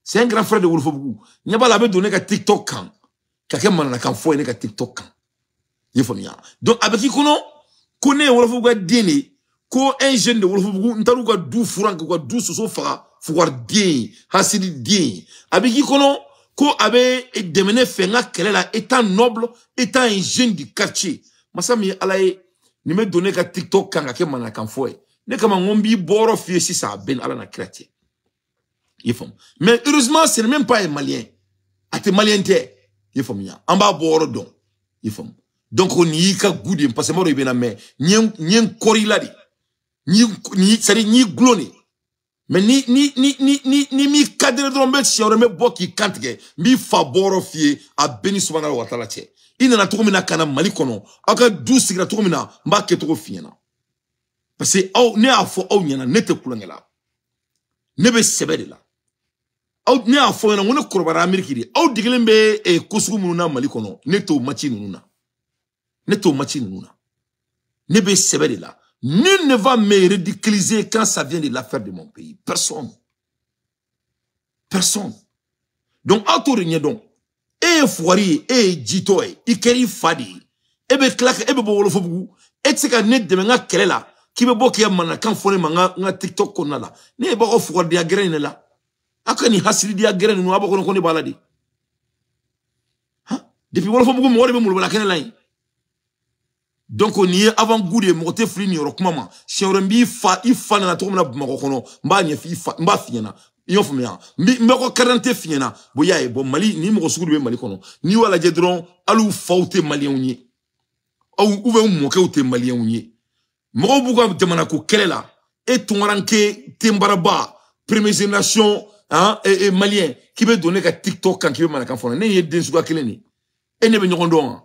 C'est un grand frère de Wolofobugu. Nyaba la be donné ka TikTok kan. Kake manana kan fo ene ka TikTok kan. Yefomia. Donc avec qui kono connaît Wolofobugu dini. Ko un jeune de Wolofobugu ntaru ka du furan ka du soso fara fuwar bien hasidi bien abiki kono ko abe demene fenga kelela étant noble étant un jeune du quartier masami alaye ni me donner ka TikTok kanga ke manaka kan foye ne kama ngombi boro fie si ça ben ala na chrétien yefom mais heureusement c'est même pas un malien ate malien te yefom ya amba boro don yefom donc on y ka goudi parce que mo ibena mais nyen koriladi ni glone mais ni mi cadre de l'homme si on remet boki kantge mi favoro fie a beni subhanahu wa ta'ala che ina na tukumina kana mali kono aka du sigra tukumina mba ke to fiena parce que au ne afo au nyana nete kulangela ne be sebede la au ne afo na ngone kurbara ameriki di au digelembe e kosumu na mali kono neto machi nuna ne be sebede la. Nul ne va me ridiculiser quand ça vient de l'affaire de mon pays. Personne. Personne. Donc, autour donc, foiri, jito, ikeri fadi, ebe klak, ebe bo wolofobugu, tseka net de menga kelela, ki be boki ya mana kan fone nga TikTok konna la. Ne ba foiri dia grene la. Aka ni hasili dia grene no abako kono baladi. Ha? Depuis wolofobugu mo wori be mulubala kenela yi. Donc on y est avant goût de monter flini rokmama si on rembi fa ifana na tomna makokono mba nye fi mba fiena yo fumia mbeko 40 fiena boya e bon Mali ni mo sugulu be Mali kono ni wala jedron alu faute malien unye ou uve moke ute malien unye mo buga jamana ko kelela et ton ranké tembaraba première génération hein et malien qui veut donner ka TikTok quand qui veut malaka fona ne yedden suga keleni et ne be nyondo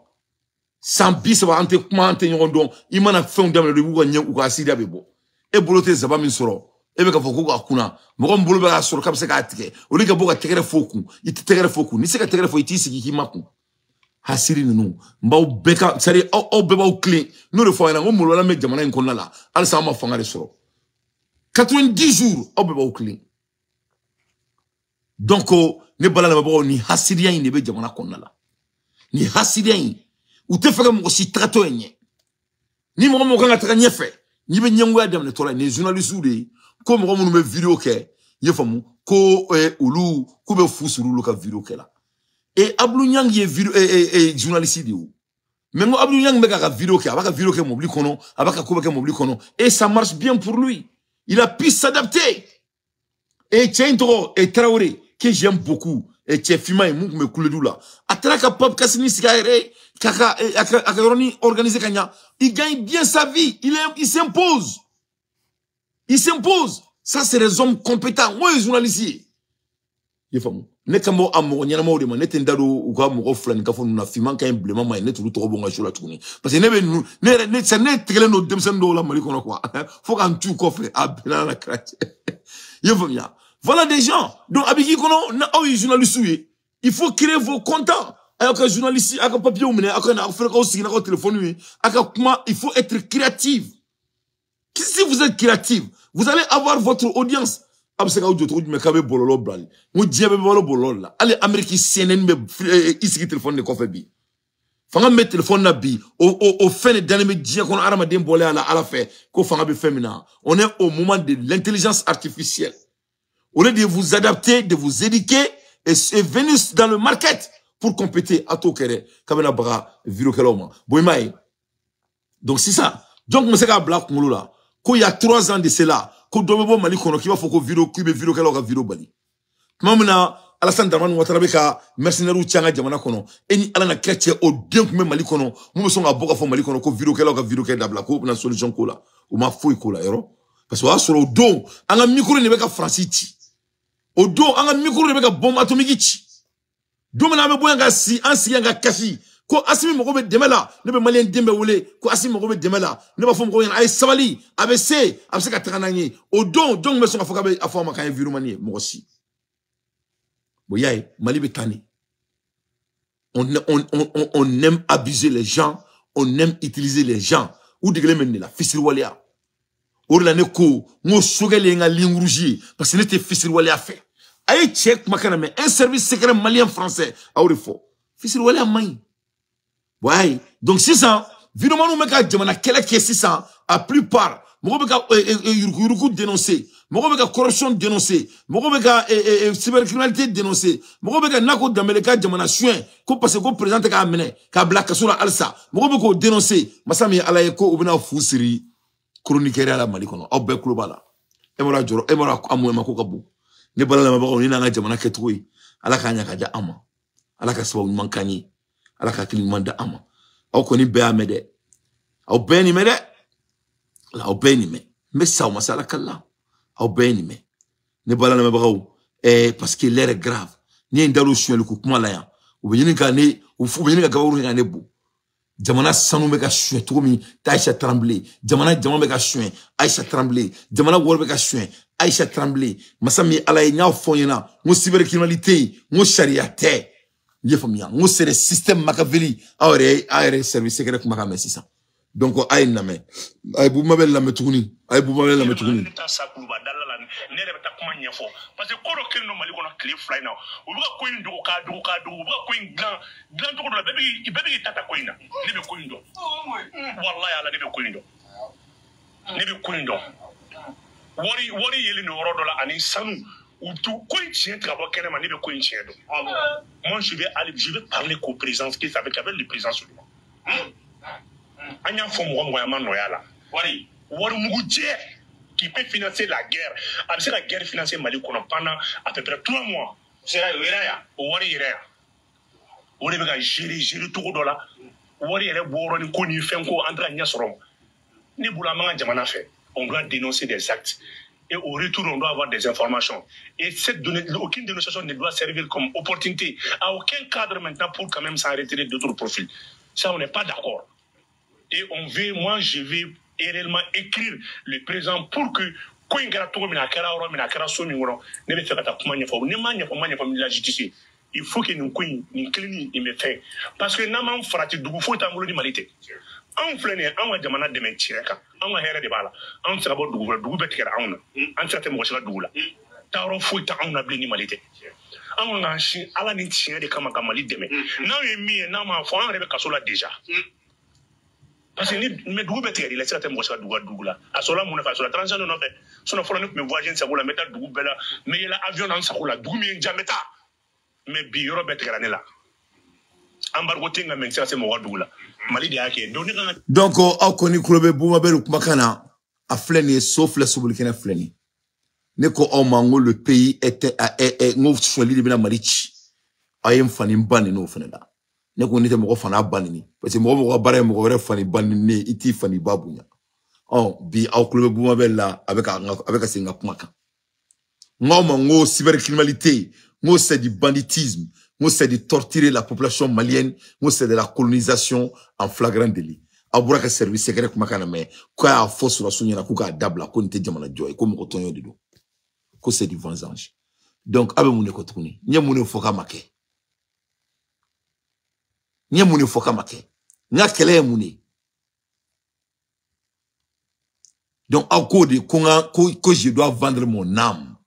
sans bis va ante kuma ante nyondo imana fon dam le bugo nyen uko asida bebo e bolote zaba min soro e be ka foko ko akuna mo mbolo be asoro ka se ka atike o liga boga tegere foku iti tegere foku ni se ka tegere fo iti sigi kimaku hasiri nunu mbaw beka sari o be baw clean no le fo na mo mbolo la me jamana en konna la al sama fanga de soro 90 jours o be baw clean donc ne bala na bawo ni hasirian ni be jamana konna la ni hasirian ou te fera mo si trato enye ni mo kanga tra nyefe ni be nyangu adam ne tola ni journaliste de ko mo me vidéo ke yefamu ko ulu ku be fusuru lu ka vidéo ke la et ablu nyang ye vidéo journaliste de ou mais mo ablu nyang me ka vidéo ke abaka vidéo ke mo bli kono abaka ko ke mo bli kono et ça marche bien pour lui il a pu s'adapter et Tientro et Traoré que j'aime beaucoup et Tchefima et Mouk me coule doula atraka pop kasini sikaire kaka akaroni organisé kanya il gagne bien sa vie il s'impose ça c'est les hommes compétents moi les journalistes yefamu ne kamo amo nyana mo de ma ne tendado uga mo oflan ka fonu na fiman kan blema ma ne tulu to bonga shola tukuni parce que ne ça ne tegele no demsen do la mali kono quoi faut kan tu coffre abina la crache yefamu ya voilà des gens donc abiki kono na o journaliste il faut créer vos contents aka journaliste aka papier ou mene aka na faire aussi na téléphone aka comment il faut être créatif. Si vous êtes créatif vous allez avoir votre audience abseka audio to me kabe bololo bral mo diebe bololo la allez Amérique CNN me ici téléphone de ko fait bi fanga met téléphone na bi au fin de dernier dia qu'on a ramadan bolé à la fait ko fanga be féminin. On est au moment de l'intelligence artificielle. Au lieu de vous adapter, de vous éduquer et venir dans le market pour compéter à tout kere kabena bra viro keloma. Boymae. Donc c'est ça. Donc on sait qu'à black molo là, qu'il y a 3 ans de cela, qu'on doit bon mali kono qui va faut que viro keloga viro bali. Mamna Alassane Dramane Ouattara beka mercenaire tianga jamana kono eni ala na kretche o denk me mali kono mu so nga boka fo mali kono ko viro dabla ko na solution ko la o ma foi ko la yoro parce que asoro do anga micro ne beka franciti o do anga micro ne beka bombe atomique ci do mena me boyanga si ansi yanga kashi ko asimi mo be demela ne be malien dembe wole ko asimi mo be demela ne ba fo mo yana ay sabali abc abse ka trananyi o do donc me so nga foka be afoma kan viro manie mo si Boyaye, Mali Betani. On aime abuser les gens, on aime utiliser les gens. Ou de mener la fissure walia. Ou la neko, nous sougale nga ligne rouge, parce que c'était fissure walia fait. Aïe check makaname, un service secret malien français, à ou faux. Fissure walia maï. Boyaye, donc 600, vidéo nous meka jamana, quelle est 600, à plupart, mon beka yuruku dénoncé. Moko beka corruption dénoncé, moko beka cybercriminalité dénoncé, moko beka nako dameleka jamana chien, ko parce ko présente ka amene, ka black sura alsa, moko beko dénoncé, masami alaye ko obina fusiri chroniqueur ala Mali kono, obbe globala. Emora joro, emora amu emako kabu. Ne balala mabako ni nanga jamana ketui, ala ka nyaka ja ama. Ala ka sawa mankani, ala ka kili manda ama. Au koni be amede. Au be ni mede. La au be ni me. Me saw masala kala. Au bénime. Ne balana mabagaw. Parce que l'air est grave. Ni ndalo chien le koukuma la ya. Ou bien gane, ou fou bien gawru ngane bu. Jamana sanu meka chien to mi Aïcha tremblé. Jamana meka chien Aïcha tremblé. Jamana wor meka chien Aïcha tremblé. Masami ala nya fonyena. Mo cybercriminalité, mo charia te. Ye famia. Mo c'est le système Machiavelli. Aure service secret kuma ka 600. Donc, aïe name, aïe boumabel la metouni, aïe boumabel la metouni. Parce que quand on a un clé fly now, on va coin do ka, on va coin grand to la baby tata coina, nebe coindo. Wallahi ala nebe coindo. Nebe coindo. Wari yeli no rodola ani sanu. Ou tout coin tient travail qu'elle m'a nebe coin tient. Moi je vais parler qu'au président qui savait qu'avec le président sur moi. Anya fo mo moyama noyala wari muguje qui peut financer la guerre avec la guerre financière Mali pendant à peu près 3 mois c'est là wari bega gérer tout dola wari ele boro ni koni fenko andra nyasoro ni bulama jamana fait on doit dénoncer des actes et au retour on doit avoir des informations et cette donnée aucune dénonciation ne doit servir comme opportunité à aucun cadre maintenant pour quand même s'arrêter d'autres profils ça on n'est pas d'accord. Et moi je vais réellement écrire le président pour que quand il y a la justice, il faut que nous fait parce que nous avons fraté du faut de malité. On flâne, on va demander de mettre on va de bala, on sera bon du better on s'est moché la doula. Taro faut on a bien malité. On a chien à la nitien de Kamakamali demain. Now you mean, now my phone, Rebecca Sola déjà. Parce que me dugu bete il est mo sa dugu la asola mo na fa sola transition no fait sono folo ne me voisin sa la meta dugu bela mais il a avion dans sa la dugu mi jameta mais bi yoro bete la la embargo tinga men sa mo dugu la mali de yake donc au koni kulobe buma belu kumakana a fleni sauf la sobulikena fleni ne ko o mango le pays était ngof swali de bena marichi ayem fani mbani no fenela ne ko nite moko fana banini parce que moko bare moko re fani banini iti fani babunya bi au club buma bella avec singa kumaka ngo cybercriminalité ngo c'est du banditisme ngo c'est de torturer la population malienne ngo c'est de la colonisation en flagrant délit abura ka service secret kumaka na me ko a force la sunya na kuka dabla ko nite jamana joy ko moko tonyo dedo ko c'est du vengeance donc abe mune ko tukuni nye mune foka make nye mune foka make nga kele mune donc à cause de que je dois vendre mon âme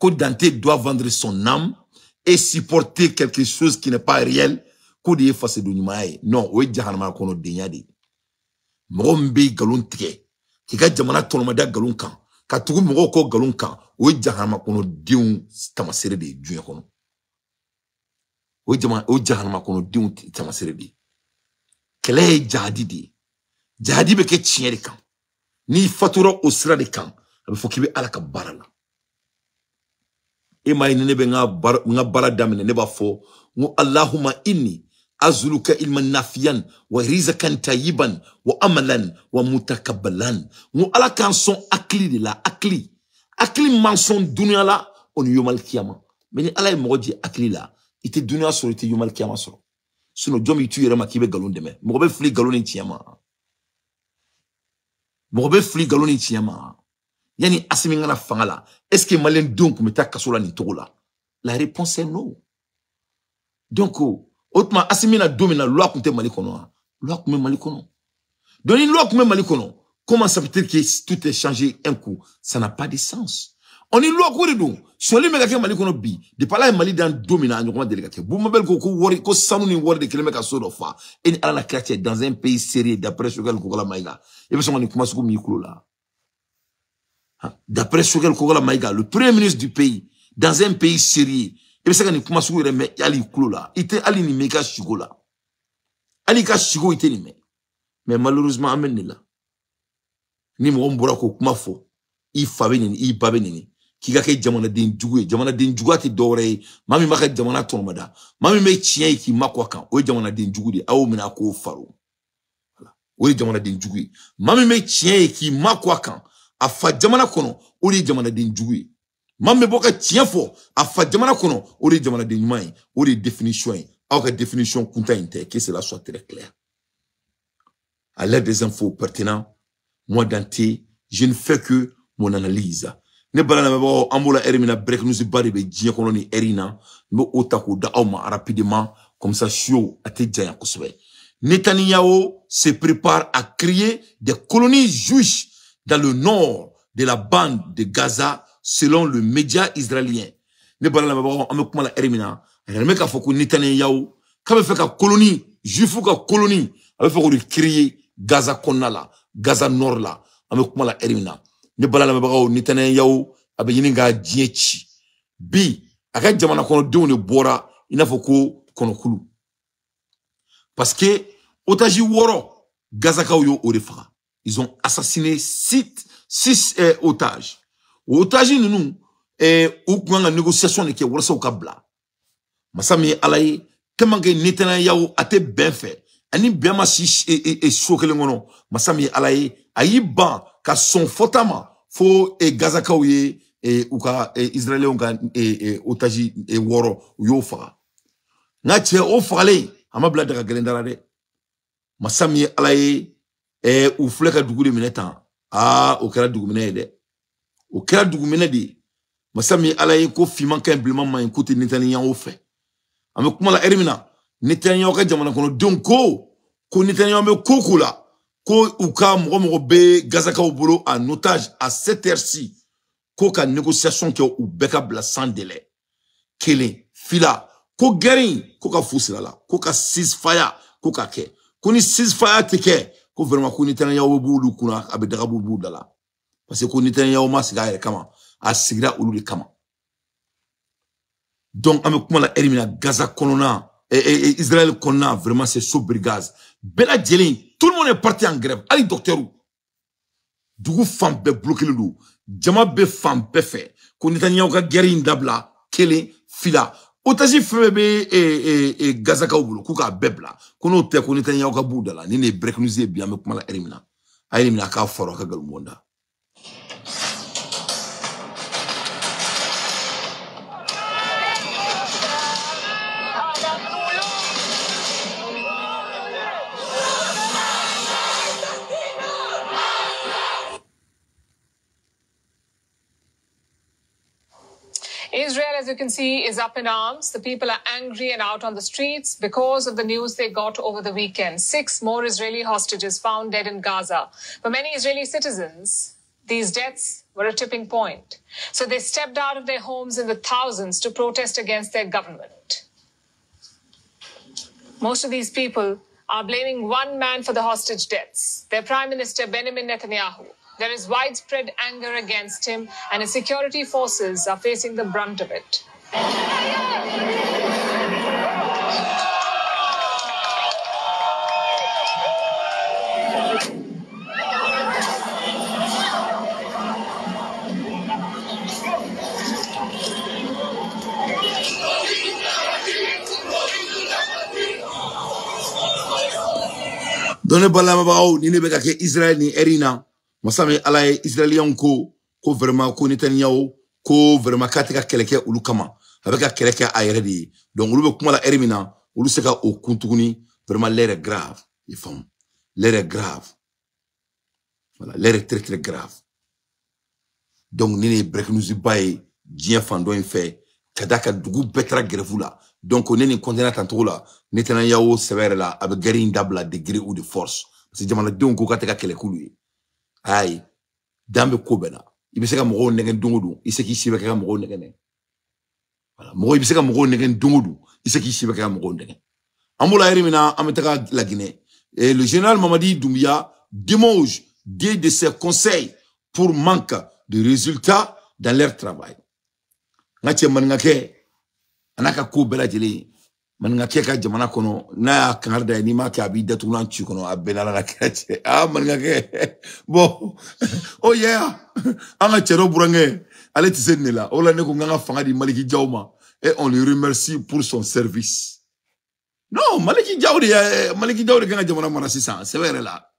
que Dante doit vendre son âme et supporter quelque chose qui n'est pas réel ko de face do nyumaye non o jahannama kono denyade mo mbe galon tike ki ga jamana tolmada galon kan ka tugu mo ko galon kan o jahannama kono diun tamasere de dunya kono o jahannama kono diun tamasere de kele jadi be ke tiere kan ni fatura o sira de kan be fokibe ala ka barala e may ne be nga bara damne ne ba fo ngo allahumma inni azuluka ilman nafiyan wa rizqan tayyiban wa amalan wa mutakabbalan ngo ala kan son akli de la akli manson dunya la on yomal kiyama meni ala mo di akli la ite dunya so ite yomal kiyama so suno jomi tu yere makibe galon de me mo be fli galon en tiyama mo be fli galon en tiyama yani asimi ngana fangala est-ce que malen donc me ta kasola ni togola la réponse est non donc autrement asimi na domina loi kunte malikono loi kume malikono donc une loi kume malikono comment ça peut dire que tout est changé un coup ça n'a pas de sens on est loi ko de do so le mega ke malikono bi de pala mali dans domina nyoma délégaté bu mabel ko wori ko sanu ni wori de keleme ka so do fa et ala la créature dans un pays sérieux d'après ce ko la maïga et be so ngani kuma su mi kulo la d'après Choguel Kogola Maïga, le premier ministre du pays, dans un pays sérieux, et c'est quand commence à remettre Ali Koulola, il était Ali Nimeka Chigola. Ali Ka Chigo était nimé. Mais malheureusement, amen là. Ni mo mbora ko kuma fo. I fabe nini, I babe nini. Kiga ke jamana den jugu ati dore. Mami maka jamana tonmada. Mami me chien ki makwa kan. O jamana den jugu de awo mena ko faro. Voilà. O jamana den jugu. Mami me chien ki makwa kan. Afa jamana kono ori jamana den jugu mamme boka tiafo afa jamana kono ori jamana den nyumai ori définition aw ka définition kunta inte que cela soit très clair à l'aide des infos pertinents moi Dante je ne fais que mon analyse ne balana mabo ambola erimina break nous bari be jia kono ni erina mo otako da awma rapidement comme ça show ate jaya kosobe Netanyahu se prépare à créer des colonies juives dans le nord de la bande de Gaza, selon le média israélien. Ne parle pas avec moi la Erimina. Elle me fait que Netanyahu, quand fait que colonie, juif ou colonie, elle fait que créer Gaza Konala, Gaza Nord là, avec moi la Erimina. Ne parle pas Netanyahu, avec Yeninga Diechi. Bi, avec Jamana kono de bora, il faut que kono kulu. Parce que otaji woro Gaza kaoyo orefara. Ils ont assassiné 6 otages. Otages nous ou quand la négociation n'est que wala au kabla. Masami alaye kemange Netanyahu ate bien fait. Ani bien massi et choqué le ngono. Masami alaye ayiban ka son fotama fo e Gaza kaoye et ou ka Israélien nga otages et woro yo fa. Ngache o fale amabla daga gelendara de. Masami alaye ou fleka dugu de mineta o kera dugu minede de o kera dugu minede masami alaye ko fiman ka implement man côté Netanyahu fait ame kuma la ermina Netanyahu ka jamana kono donc ko Netanyahu me kokula ko uka mo be Gaza ka obolo en otage à cette heure-ci ko ka négociation ke ou beka bla sans délai kele fila ko garin ko ka fusila la ko ka ceasefire ko ka ke ko ni ceasefire teke ko vraiment ko Netanyahu bulu kuna abe daga bulu dala parce que ko Netanyahu ma siga ere kama a sigira ulu de kama donc ame kuma la elimina Gaza konona et Israël konona vraiment c'est sobrigaz bela djelin tout le monde est parti en grève ali docteur dugu fam be bloqué le loup jama be fam be fait ko Netanyahu ka guerre indabla kele fila otaji febe Gaza ka bulu kuka bebla kono te ko Netanyahu ka budala ni ne break news e bien me kuma la elimina ka foro ka galmonda. Israel, as you can see, is up in arms. The people are angry and out on the streets because of the news they got over the weekend. 6 more Israeli hostages found dead in Gaza. For many Israeli citizens, these deaths were a tipping point. So they stepped out of their homes in the thousands to protest against their government. Most of these people are blaming one man for the hostage deaths, their Prime Minister Benjamin Netanyahu. There is widespread anger against him, and his security forces are facing the brunt of it. Donne balama bao ni ne beka ke Israël ni erina masame ala israélien ko vraiment ko Netanyahu ko vraiment katika keleke ulu kama avec keleke ayredi donc ulu be kuma la erimina ulu seka o kuntuguni vraiment l'air est grave les femmes l'air est grave voilà l'air est très très grave donc ni ne brek nous baye dien fando en fait kadaka dugu betra grevula donc on est en contenant tantôt là Netanyahu sévère là avec guerre d'abla degré ou de force parce que jamana donc ko kateka kele kulu ay dambe ko bena ibiseka mo negen dungudu iseki sibeka mo negen voilà mo ibiseka mo negen dungudu iseki sibeka mo negen amula erimina ametaka la Guinée et le général Mamadi Doumbia démoge des de ses conseils pour manque de résultats dans leur travail ngache man ngake anaka ko bela jeli man ngake ka jamana kono na kangarda ni ma ka bi datulan ci kono abenala na kache man ngake bon oh yeah anga chero burange ale tisenela ola ne ko nganga fanga di Maliki Diauma et on le remercie pour son service. Non, Maliki Diauma kanga jamana mana sisa c'est vrai là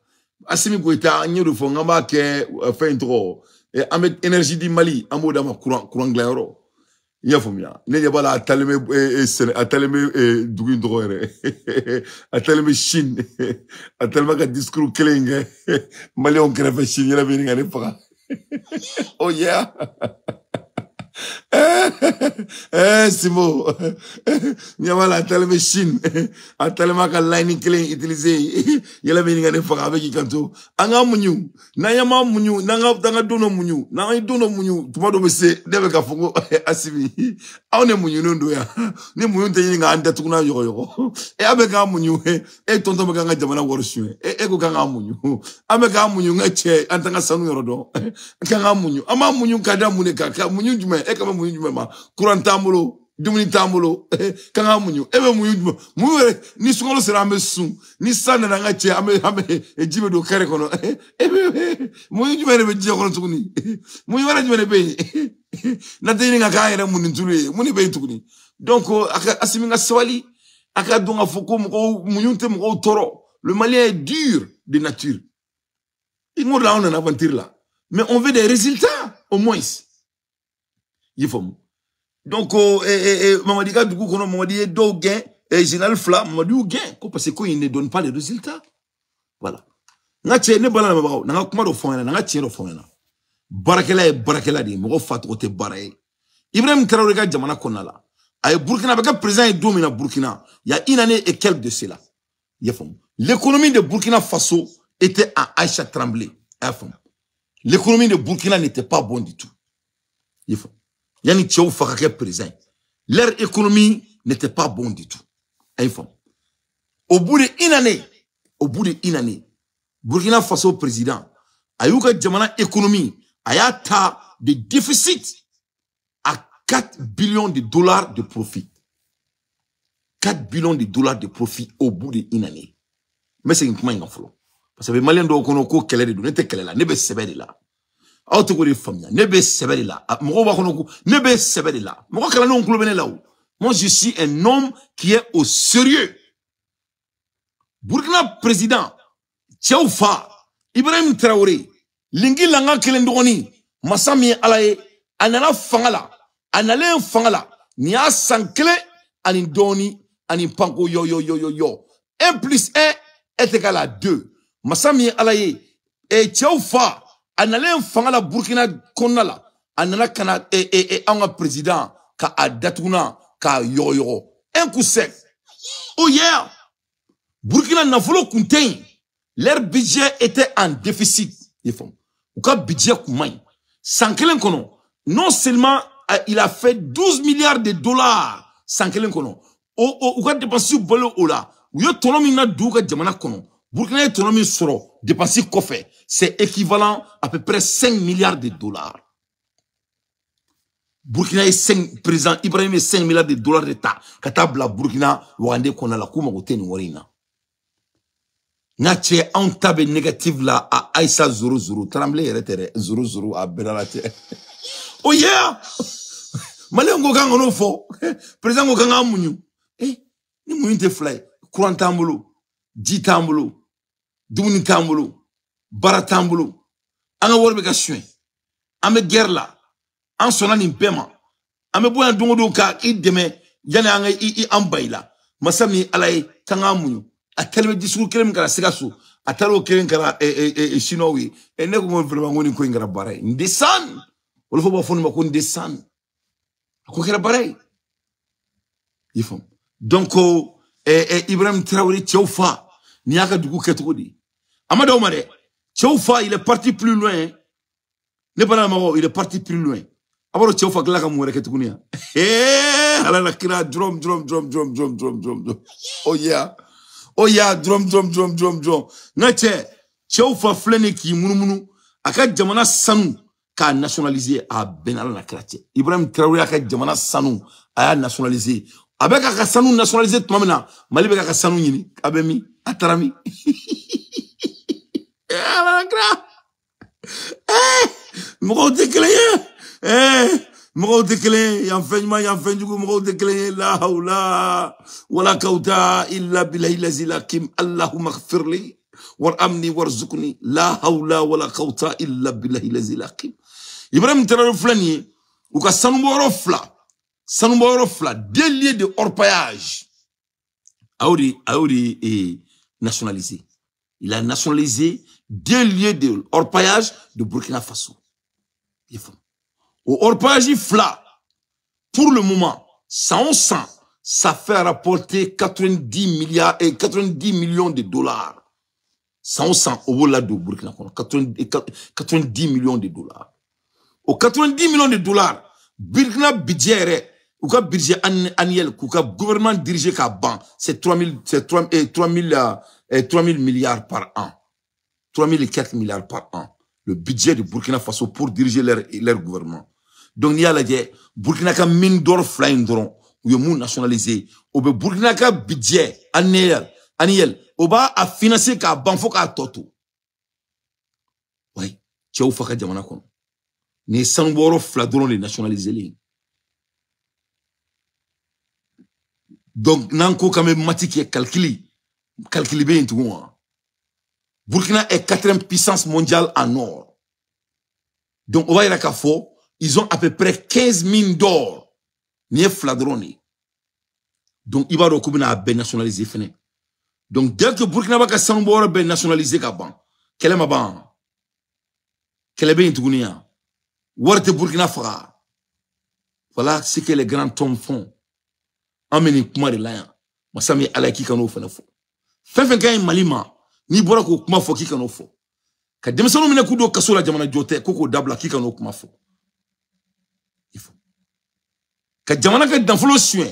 Assimi Goïta nyoru fo ngamba ke fin trop et avec énergie di Mali amoda ma courant glairo. Il y a fomia. Ne y'a pas la ataleme dugu droere. Ataleme Chine. Ataleme ka discours keling. Mali on crève Chine y'a venu ngane pas. Oh yeah. Simo. Y'a pas la ataleme Chine. Ataleme ka lining keling utilisé. Y'a venu ngane pas avec ikanto. Anga munyu. Na yama munyu. Nanga dono munyu. Nanga dono munyu. Tuma do mese. Debe ka fongo. Asimi. Aone munyu ndo ya. Ni munyu te yinga anda tukuna yoko. E abeka munyu. E tonto mekanga jamana woroshu. E ko kanga munyu. Abeka munyu ngache. Antanga sanu yorodo. Kanga munyu. Ama munyu kada muneka. Munyu jume. E kama munyu jume ma. Kurantamulo. Dumuni tamulo kanga munyu ebe munyu muwe ni sungolo sera mesu ni sana na ngache ame ejibe do kare kono ebe munyu jumene be jia kono tukuni munyu wala jumene be na tini ngaka ere muni ntulu muni be tukuni donc asimi nga swali aka donga foko mo munyu te mo toro le Malien est dur de nature il nous là on en aventure là mais on veut des résultats au moins il faut. Donc, Mamadi ka dugu kono Mamadi do gain, général Fla, Mamadi ou gain, parce que il ne donne pas les résultats. Voilà. Ngache ne bala na bawo, nga kuma do fon na, nga tien do fon na. Barakela di, mo fat o te baraye. Ibrahim Traoré ka jamana konala. Ay Burkina ba ka président domina Burkina, il y a une année et quelques de cela. L'économie de Burkina Faso était à Aïcha Tremblay. L'économie de Burkina n'était pas bonne du tout. Yani tchou fakake présent. Leur économie n'était pas bonne du tout. Au bout d'une année, Burkina Faso président, ayuka jamana économie, ayata de déficit à 4 billions de dollars de profit. 4 billions de dollars de profit au bout d'une année. Mais c'est une comment parce que les Maliens doivent connaître quelle est de donner quelle est là, ne be sebeli là. Moi je suis un homme qui est au sérieux. Burkina président Tchoufa Ibrahim Traoré lingi langa kelendoni masami alaye anala fangala anale fangala ni a sankle ani doni ani panko yo 1 plus 1 est égal à 2 masami alaye et Tchoufa anale fangala Burkina konala anala kana anga président ka adatuna ka yo 1 coup sec. Oh yeah, Burkina nafolo kuntein leur budget était en déficit. Ou ka budget koumay sankelen kono non seulement il a fait 12 milliards de dollars sankelen kono ou ka dépenser bolo ola ou yo tono min na duka jamana kono Burkina est tono min soro dépenser kofé c'est équivalent à peu près 5 milliards de dollars. Burkina est président Ibrahim est 5 milliards de dollars d'état katabla Burkina wande kona la kuma goteni warina nache on tabe négative là à Aïssa 00 tremble yeretere 00 à Benalate. Oh yeah malé ngo kanga no fo président ngo kanga munyu ni munyu te fly courant tambolo di tambolo dumuni tambolo bara tambolo anga worbe ka chuen ame guerre là en sonna ni paiement ame boya dongo do ka ideme yana anga I ambaila masami alay kanga munyu atelme discours kelem kala sigasu atalo kelem kala shinowi ne ko vraiment ngoni ko ngara bare ndesan wala fo ba fon ma ko ndesan ko kala bare yifom donc Ibrahim Traoré Tchoufa niaka dugu ketodi amada omare Tchoufa il est parti plus loin ne pas mako il est parti plus loin abaro Tchoufa kala ka muere ketukunia ala la kira drum oh yeah drum ngache Tchoufa flene ki munumunu aka jamana sanu ka nationaliser a benala na kratie Ibrahim Traoré aka jamana sanu a nationaliser avec aka sanu nationaliser tumamina mali be aka sanu nyini abemi atarami mo déclé yan fenjugo mo déclé la hawla wala kauta illa billahi lazilakim allahumma ighfirli warhamni warzuqni la hawla wala kauta illa billahi lazilakim Ibrahim Traoré flani ou ka sanu mboro fla des lieux de orpaillage auri et nationalisé. Il a nationalisé 2 lieux de orpaillage de Burkina Faso. Au orpaillage fla, pour le moment, ça fait rapporter 90 millions de dollars. 100 au bout de Burkina Faso, 90 millions de dollars. Au 90 millions de dollars, Burkina budget ou ka budget annuel ou ka gouvernement dirigé ka ban c'est 3 000 milliards par an. 3 000 et quelques milliards par an. Le budget de Burkina Faso pour diriger leur gouvernement. Donc, il y a la Burkina ka mine d'or flying dron, ou yon nationalisé, ou be Burkina ka budget annuel, ou ba a financer ka ban fo ka toto. Oui, tu as fait jamana kon. Ni sanboro fladron les nationalisé li. Donc, nanko quand même mati qui est calculé bien tout le monde. Burkina est 4e puissance mondiale en or. Donc, on va y aller ils ont à peu près 15 mines d'or. Ni fladroni. Donc, il va recouper à ben nationalisé fene. Donc, dès que Burkina va s'envoyer ben nationalisé kaban, quel est ma ban? Quel est bien tout le monde? Ouarte Burkina fera. Voilà ce que les grands tomes font. Ameni kuma de la masami ala ki kanu fana fo fefe kan malima ni bora ko kuma fo ki kanu fo ka demsano mine ku do kaso la jamana jote koko dabla ki kanu kuma fo ifo ka jamana ka danflo sué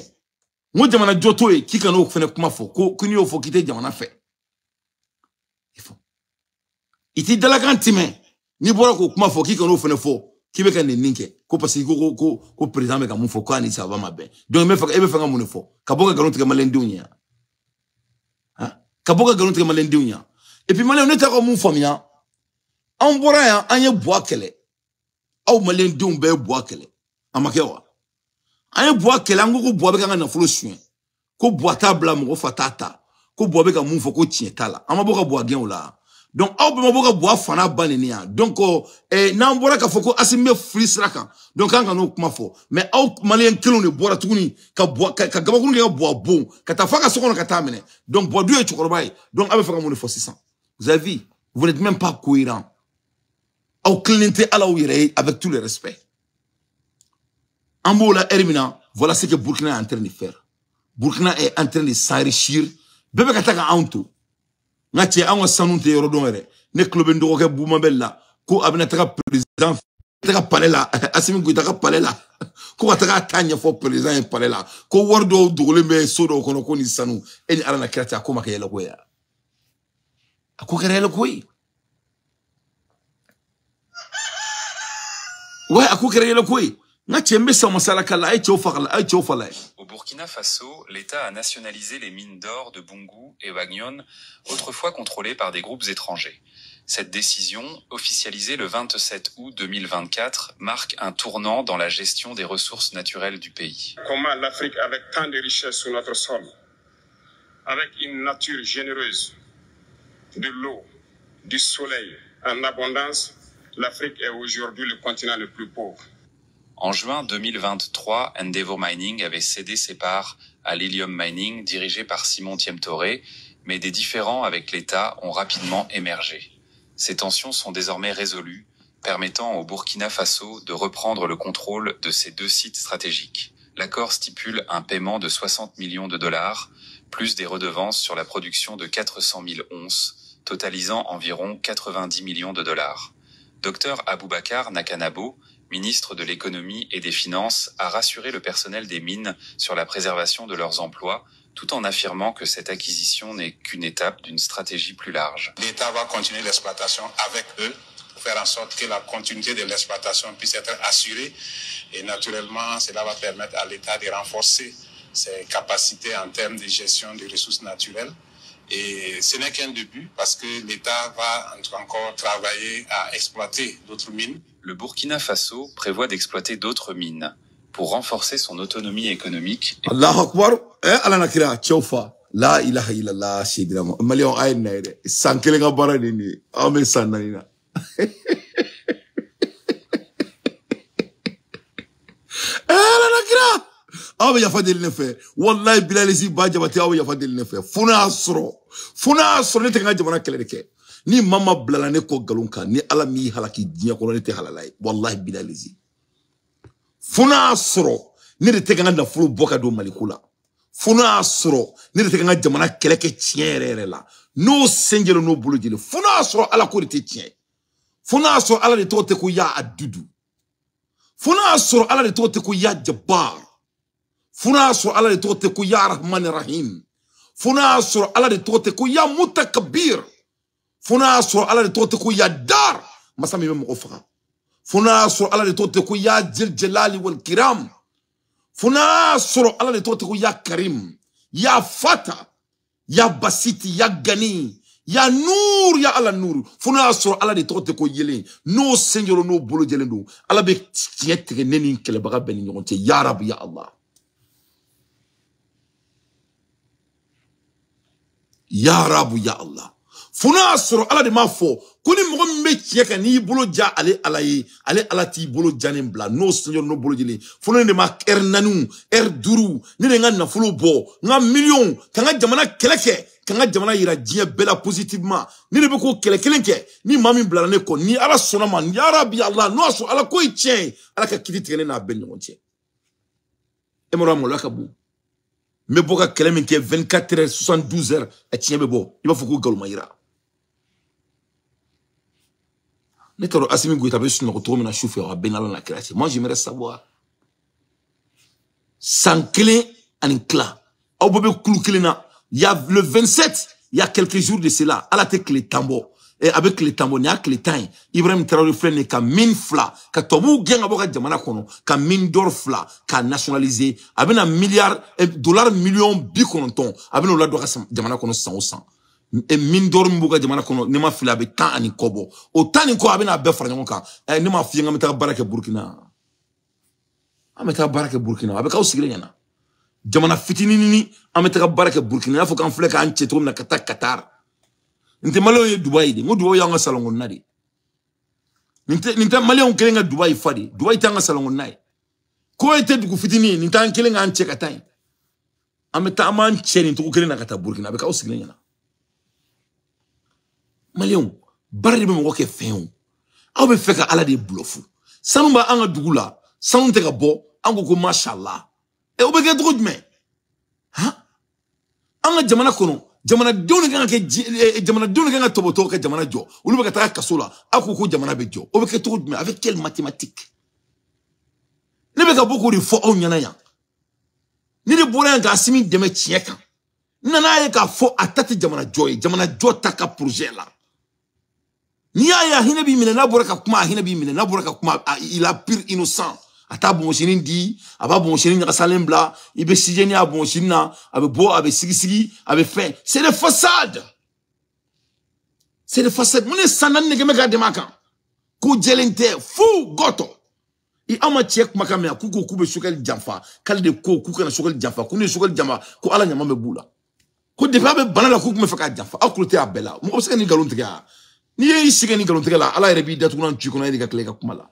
mo jamana joto e ki kanu fana kuma fo ko kuni yo fo kite jamana fe ifo iti dala kan time ni bora ko kuma fo ki kanu fana fo kibe kan ninke ko parce ko président me ka mun fo ko ani ça va mabe donc me fa mun fo ka boka galonte ka malendunya ha ka boka galonte ka malendunya et puis malé on était ko mun fo miya an bora ya anye boa kele aw malendun be boa kele amakewa anye boa kele an ko boa be kan na folo suin ko boa tabla mo fatata ko boa be ka mun fo ko tietala amaboka boa gen ola. Donc, aw be maboka boa fana banenia. Donc, nan bora ka foko asimbe frisraka. Donc, an kanu kuma fo. Mais aw malien kelon ne bora tukuni ka boa ka gabakunu ka boa bon. Ka ta faka sokono ka ta mene. Donc, boa doué chokorobai. Donc, abe faka mon fo 600. Vous avez vu, vous n'êtes même pas cohérent. Aw clinité ala yere avec tout le respect. Ambola Hermina, voilà ce que Burkina est en train de faire. Burkina est en train de s'enrichir. Bebe kataka anto. Ngache anga sanunte yorodon ere ne klobe ndoko ke buma bella ko abina taka président Taka palais là, Assimi Goïta ka palais là. Ko taka tanya fo président en palais là. Ko wardo dogole me sodo kono ko ni sanu. Eni ala na krata ko makayela ko ya. Ako kerela ko yi. Ouais, ako kerela ko yi. Au Burkina Faso, l'État a nationalisé les mines d'or de Boungou et Wagnon, autrefois contrôlées par des groupes étrangers. Cette décision, officialisée le 27 août 2024, marque un tournant dans la gestion des ressources naturelles du pays. Comment l'Afrique, avec tant de richesses sur notre sol, avec une nature généreuse, de l'eau, du soleil en abondance, l'Afrique est aujourd'hui le continent le plus pauvre. En juin 2023, Endeavour Mining avait cédé ses parts à l'Helium Mining dirigé par Simon Tiemtoré, mais des différends avec l'État ont rapidement émergé. Ces tensions sont désormais résolues, permettant au Burkina Faso de reprendre le contrôle de ces deux sites stratégiques. L'accord stipule un paiement de 60 millions de dollars, plus des redevances sur la production de 400 000 onces, totalisant environ 90 millions de dollars. Dr Aboubacar Nakanabo, ministre de l'économie et des finances, a rassuré le personnel des mines sur la préservation de leurs emplois, tout en affirmant que cette acquisition n'est qu'une étape d'une stratégie plus large. L'État va continuer l'exploitation avec eux pour faire en sorte que la continuité de l'exploitation puisse être assurée. Et naturellement, cela va permettre à l'État de renforcer ses capacités en termes de gestion des ressources naturelles. Et ce n'est qu'un début parce que l'État va encore travailler à exploiter d'autres mines. Le Burkina Faso prévoit d'exploiter d'autres mines pour renforcer son autonomie économique. Allahu Akbar, ala nakira chofa, la ilaha illallah shidira malion ayin naire, sankele nga bara nini, ame sananina. Ala nakira. Awe ya fadeli nefe. Wallahi bilal si baja bati awe ya fadeli nefe. Funa asro nete nga jamana kelereke. Ni mama blala ne ko galunka ni ala mi halaki dinya ko nete halalai. Wallahi bilal si. Funa asro ne te nga na fulu boka do malikula. Funa asro ne te nga jamana keleke tienre la. No sengelo no bulu jile. Funa asro ala ko te tien. Funa asro ala de to te ko ya adudu. Funa asro ala de to te ko ya jabbar. Funa asro ala de tote ku ya rahman rahim. Funa asro ala de tote ku ya mutakabir. Funa asro ala de tote ku ya dar. Masami memo ofra. Funa asro ala de tote ku ya jil jalali wal kiram. Funa asro ala de tote ku ya karim. Ya fata. Ya basiti. Ya gani. Ya nur. Ya ala nur. Funa asro ala de tote ku yele. No senjoro no bolo jelendo. Ala be tiyetre neni kele baga beni nyonte. Ya Rabbi ya Allah. Ya Rabu ya Allah. Funa asro ala de mafo. Kuni mgo mmechieka ni bolo ja ale alaye. Ale alati bolo janem bla. No senyor no bolo jile. Funa de ma nanu. Duru. Nide nga na fulo bo. Nga million. Kanga jamana keleke. Kanga jamana ira jie bela positivement. Nide beko kelekelenke. Ni mami bla ne ko. Ni ala sonama. Ya Rabi Allah. No asro ala koi chen. Ala ka kiti tigene na ben yonche. Emora mola kabu. Me boka keleme ke 24 heures 72 heures et tient bebo il va faut que galuma ira ne toro Assimi Goïta be sunu ko na chauffeur benala na création. Moi j'aimerais savoir sans clé en cla au bébé clou clé il y a le 27 il y a quelques jours de cela à la tête les tambours et avec les tambours il y a que les temps Ibrahim Traoré frère ka mine fla ka tobu genga boka jamana kono ka mine d'or fla ka nationaliser abena milliard dollars millions bikonton abena la do jamana kono 100 et mine d'or mbuga jamana kono ne ma fila be tan ani kobo o tan ko abena be fara ngonka ne ma fienga meta baraka Burkina ameta baraka Burkina abeka usigire nyana jamana fitini ni ameta baraka Burkina faut kan fleka an chetom na Qatar. Nte malo ye Dubai de, ngo Dubai yanga salongo nadi. Nte mali on kelenga Dubai fadi, Dubai tanga salongo nai. Ko ete duku fitini, nte an kelenga an cheka tai. Ameta aman cheni ntuku kelenga kata Burkina, beka usigile nyana. Mali on, barri be mwoke feyon. Awe feka ala de blufu. Sanumba anga dugula, sanum teka bo, ango ko mashallah. E obeke drudme. Ha? Anga jamana kono, jamana doni kan ke jamana doni kan toboto ke jamana jo ulu be ka kasola akuko jamana be jo o be ke to avec quelle mathématique ne be ka beaucoup de fo on yana ya ni de boran ga asimi de me tieka nana ye ka fo atati jamana jo taka projet la ni ya hina bi mina na boraka kuma hina bi mina na boraka kuma il a pire innocent ata bon chinin di aba bon chinin ka salembla ibe sijeni a bon chinna abe bo abe sigi abe fin c'est des façades mon sanan ne me ga de maka ko jelente fu goto I ama check makame ku ko kube sokal jamfa kalde ko ku kana sokal jamfa ku ne sokal jama ko ala nyama me bula ko defa be banala ku me faka jamfa akulute abela mo obse ni galon tiga ni yi sigani galon tiga la ala rebi datu nan tu ko na diga klega kumala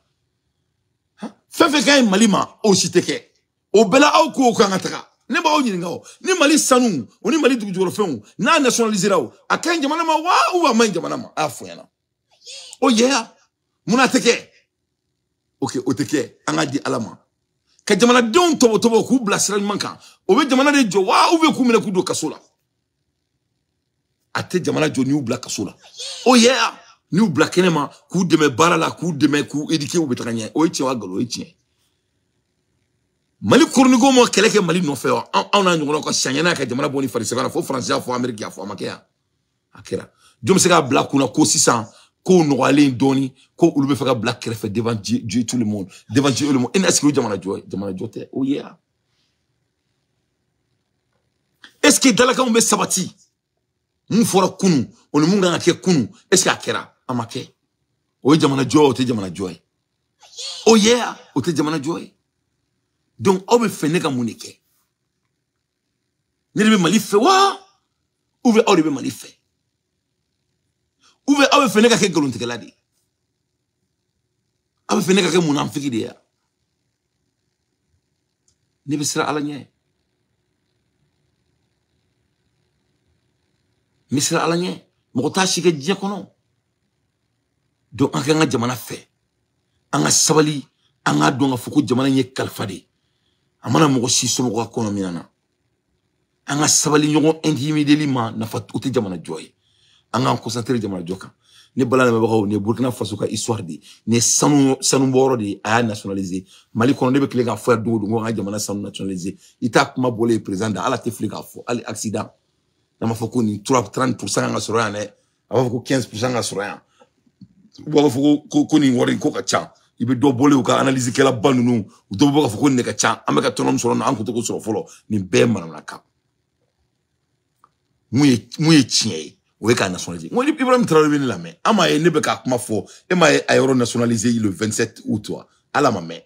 ha fefe kay malima o siteke o bela aw ko ko ngata ne ba o nyinga o ni mali sanu oni mali dugu joro fen na nationaliser o akan jamana ma wa man jamana ma afu yana o yeah muna teke ok oteke anga di alama ka jamana don tobo ku blasral manka o be jamana de jo wa o be ku mena ku do kasola ate jamana jo ni u bla kasola oh yeah ni u bla kenema ku de me barala ku de me ku edike o betanye o echi wa galo echi mali kurnigo mo keleke mali no fe on na ngono ko shanyana ka jamana boni farisera fo français fo américain fo makia akira jom se ga bla kuna ko 600 ko noale doni ko ulube faka black krefe devant Dieu tout le monde devant Dieu le monde en est-ce que jamana jote oh yeah est-ce que dalaka on be sabati mun fora kunu on mun ga ke kunu est-ce que akera amake oh jamana jote jamana joy oh yeah o te jamana joy donc on be fene ka munike ne be mali fe wa ou be mali fe Ouve awe feneka ke galon tekeladi. Awe feneka ke munafiki dia. Ni bisra alanye. Misra alanye. Mokota shike jia kono. Donc anke nga jamana fe. Anga sabali. Anga donga fuku jamana nye kalfade. Amana moko shiso moko kono minana. Anga sabali nyongo intimideli ma na fat uti jamana joy. Anga concentré jamana joka ne balana me bako ne Burkina Faso ka histoire di ne sanu boro di a nationaliser Mali kono de be kle ga faire do nga jamana sanu nationaliser ita kuma bolé président da ala te flika fo ali accident na mafoko ni 30% nga soro ne avako 15% nga soro ya bo foko ko ni wori ko ka cha ibe do bolé ka analyser kala banunu do bo foko ne ka cha ameka tonom soro na anko to ko soro folo ni be manam na ka muye chie oui, qu'à nationaliser. Moi, Ibrahim Traoré la main. Ama e nebe ka kuma fo. Ema e aéro nationalisé le 27 août toi. À la main.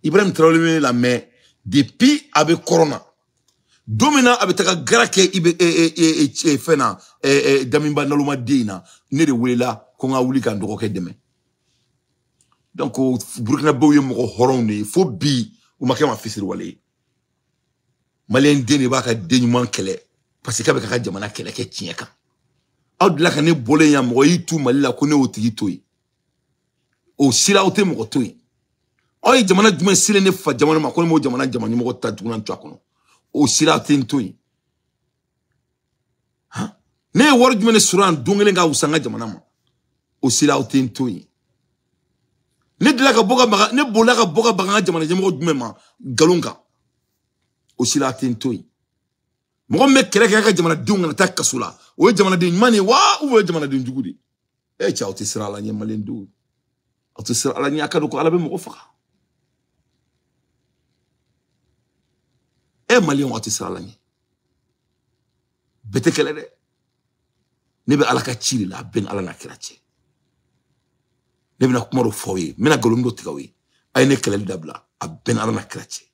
Ibrahim Traoré la main depuis avec corona. Domina avec ta grake ibe fena damimba naluma dina ne de wela ko nga wuli kan do ko demain. Donc Burkina Boye mo horon ni fo bi o makema fisir wale. Malien deni ba ka denyman kele parce que ka jamana kele ke tieka. Audla kane bolé ya mo yitu malila ko ne otigi toyi o sila ote mo toyi oy jamana dum sile ne fa jamana ma ko mo jamana mo ta tunan to akono o sila ote toyi ha ne wor dum ne suran dungele nga usanga jamana ma o sila ote toyi ne dila ka boga baga ne bola ka boga baga jamana mo dum ma galonga o sila ote toyi mo me kere ka jamana dunga ta kasula o jamana de mani wa o jamana de njugudi e cha o tisra la nyama lendu o tisra la nyaka do ko ala be mo faka e mali on o tisra la nyi bete kele de ne be ala ka chiri la ben ala na kirache ne be na kumaro fowi mena golum do tikawi ay ne kele dabla a ben ala na kirache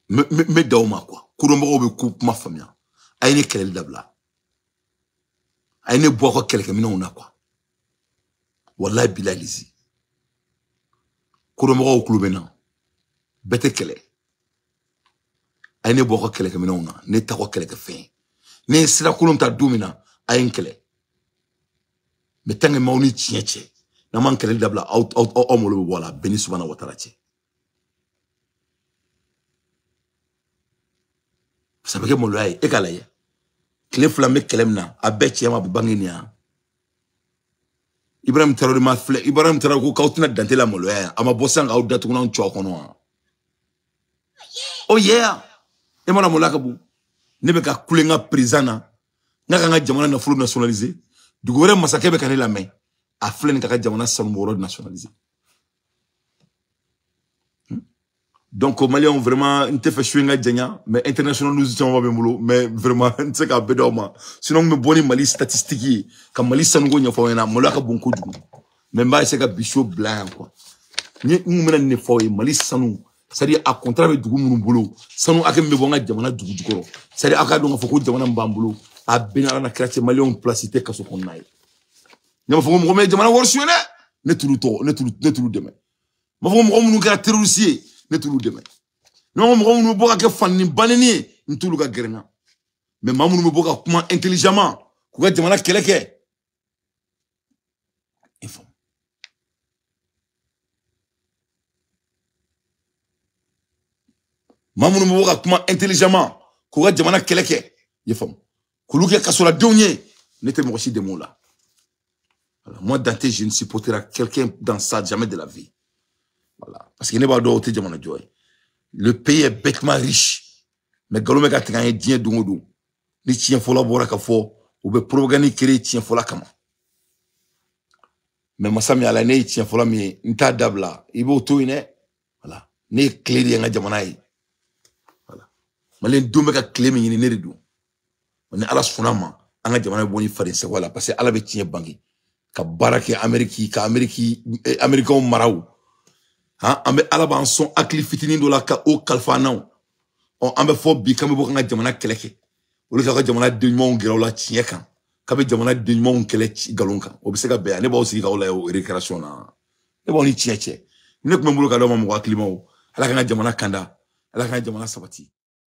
me dauma quoi kurombo be coup ma famille ay ne kele dabla ay ne bo ko kele kamina ona quoi wallahi bilalizi kurombo ko klubena bete kele ay ne bo ko kele kamina ona ne ta ko kele ka fin ne sira kulum ta dumina ay kele me tangi mauni cieche na man kele dabla out omolo wala beni subhanahu wa ta'ala che ça veut que maloya e kala ye kle flamé kelemna a beti ma bangenia Ibrahim Traoré ma fle Ibrahim Traoré ko kautina dante la maloya ama bosanga au datu na ncho kono oh yeah e mona molaka bu nebe ka kulenga prisana ngaka nga jamana na flou nationalisé du gouvernement masakebe kanela la main a flen ka jamana sanumoro nationalisé. Donc au Mali on vraiment n'était fait chouinga djenya mais international nous étions pas boulot mais vraiment n'sait ka bedoma sinon me boni Mali statistique comme Mali sango nya fo na molaka bonko du mais mba c'est ka bicho blanc quoi ni mena ne fo Mali sanu c'est-à-dire à contraire du munu boulot sanu akembe bonga jamana du jukoro c'est-à-dire akado nga fo ko jamana mbambulo a benara na kratie Mali on placité kaso konnaay nyama fo mo me jamana worsuene ne tulu demain ma fo mo munu ka terroriste ne tulu demain non mo munu boka ke fanni baneni ntulu ka gerenga mais ma munu boka kuma intelligemment ko ga jamana keleke info ma munu boka kuma intelligemment ko ga jamana keleke yefam kuluke kasola donye n'était moi aussi des mots là. Voilà. Moi Dante je ne supporterai quelqu'un dans ça jamais de la vie. Voilà. Parce qu'il n'est pas d'autre jamana joy. Le pays est bêtement riche. Mais galome ka tanga dien dungodu. Ni tien fola bora ka fo ou be propagande créer tien fola kama. Mais masami ala ne tien fola mi nta dabla. Ibo to ine. Voilà. Ne clé di nga jamana yi. Voilà. Malen dumbe ka clé mi ni ne du. On est à la sunama. Anga jamana boni farin se wala parce que ala be tien bangi. Ka barake Américain maraou. Hein, ambe alaba en son akli fitini do la ka o kalfanaw on ambe fo bi kambe bo nga jamana keleke o le ka jamana de mo ngiraw la tieka ka be jamana de mo ngele galonka o be se ka be ne ba o si ka o la récréation na ne ba ni tieche ne ko mbulu ka do mo akli mo ala ka jamana kanda ala ka jamana sabati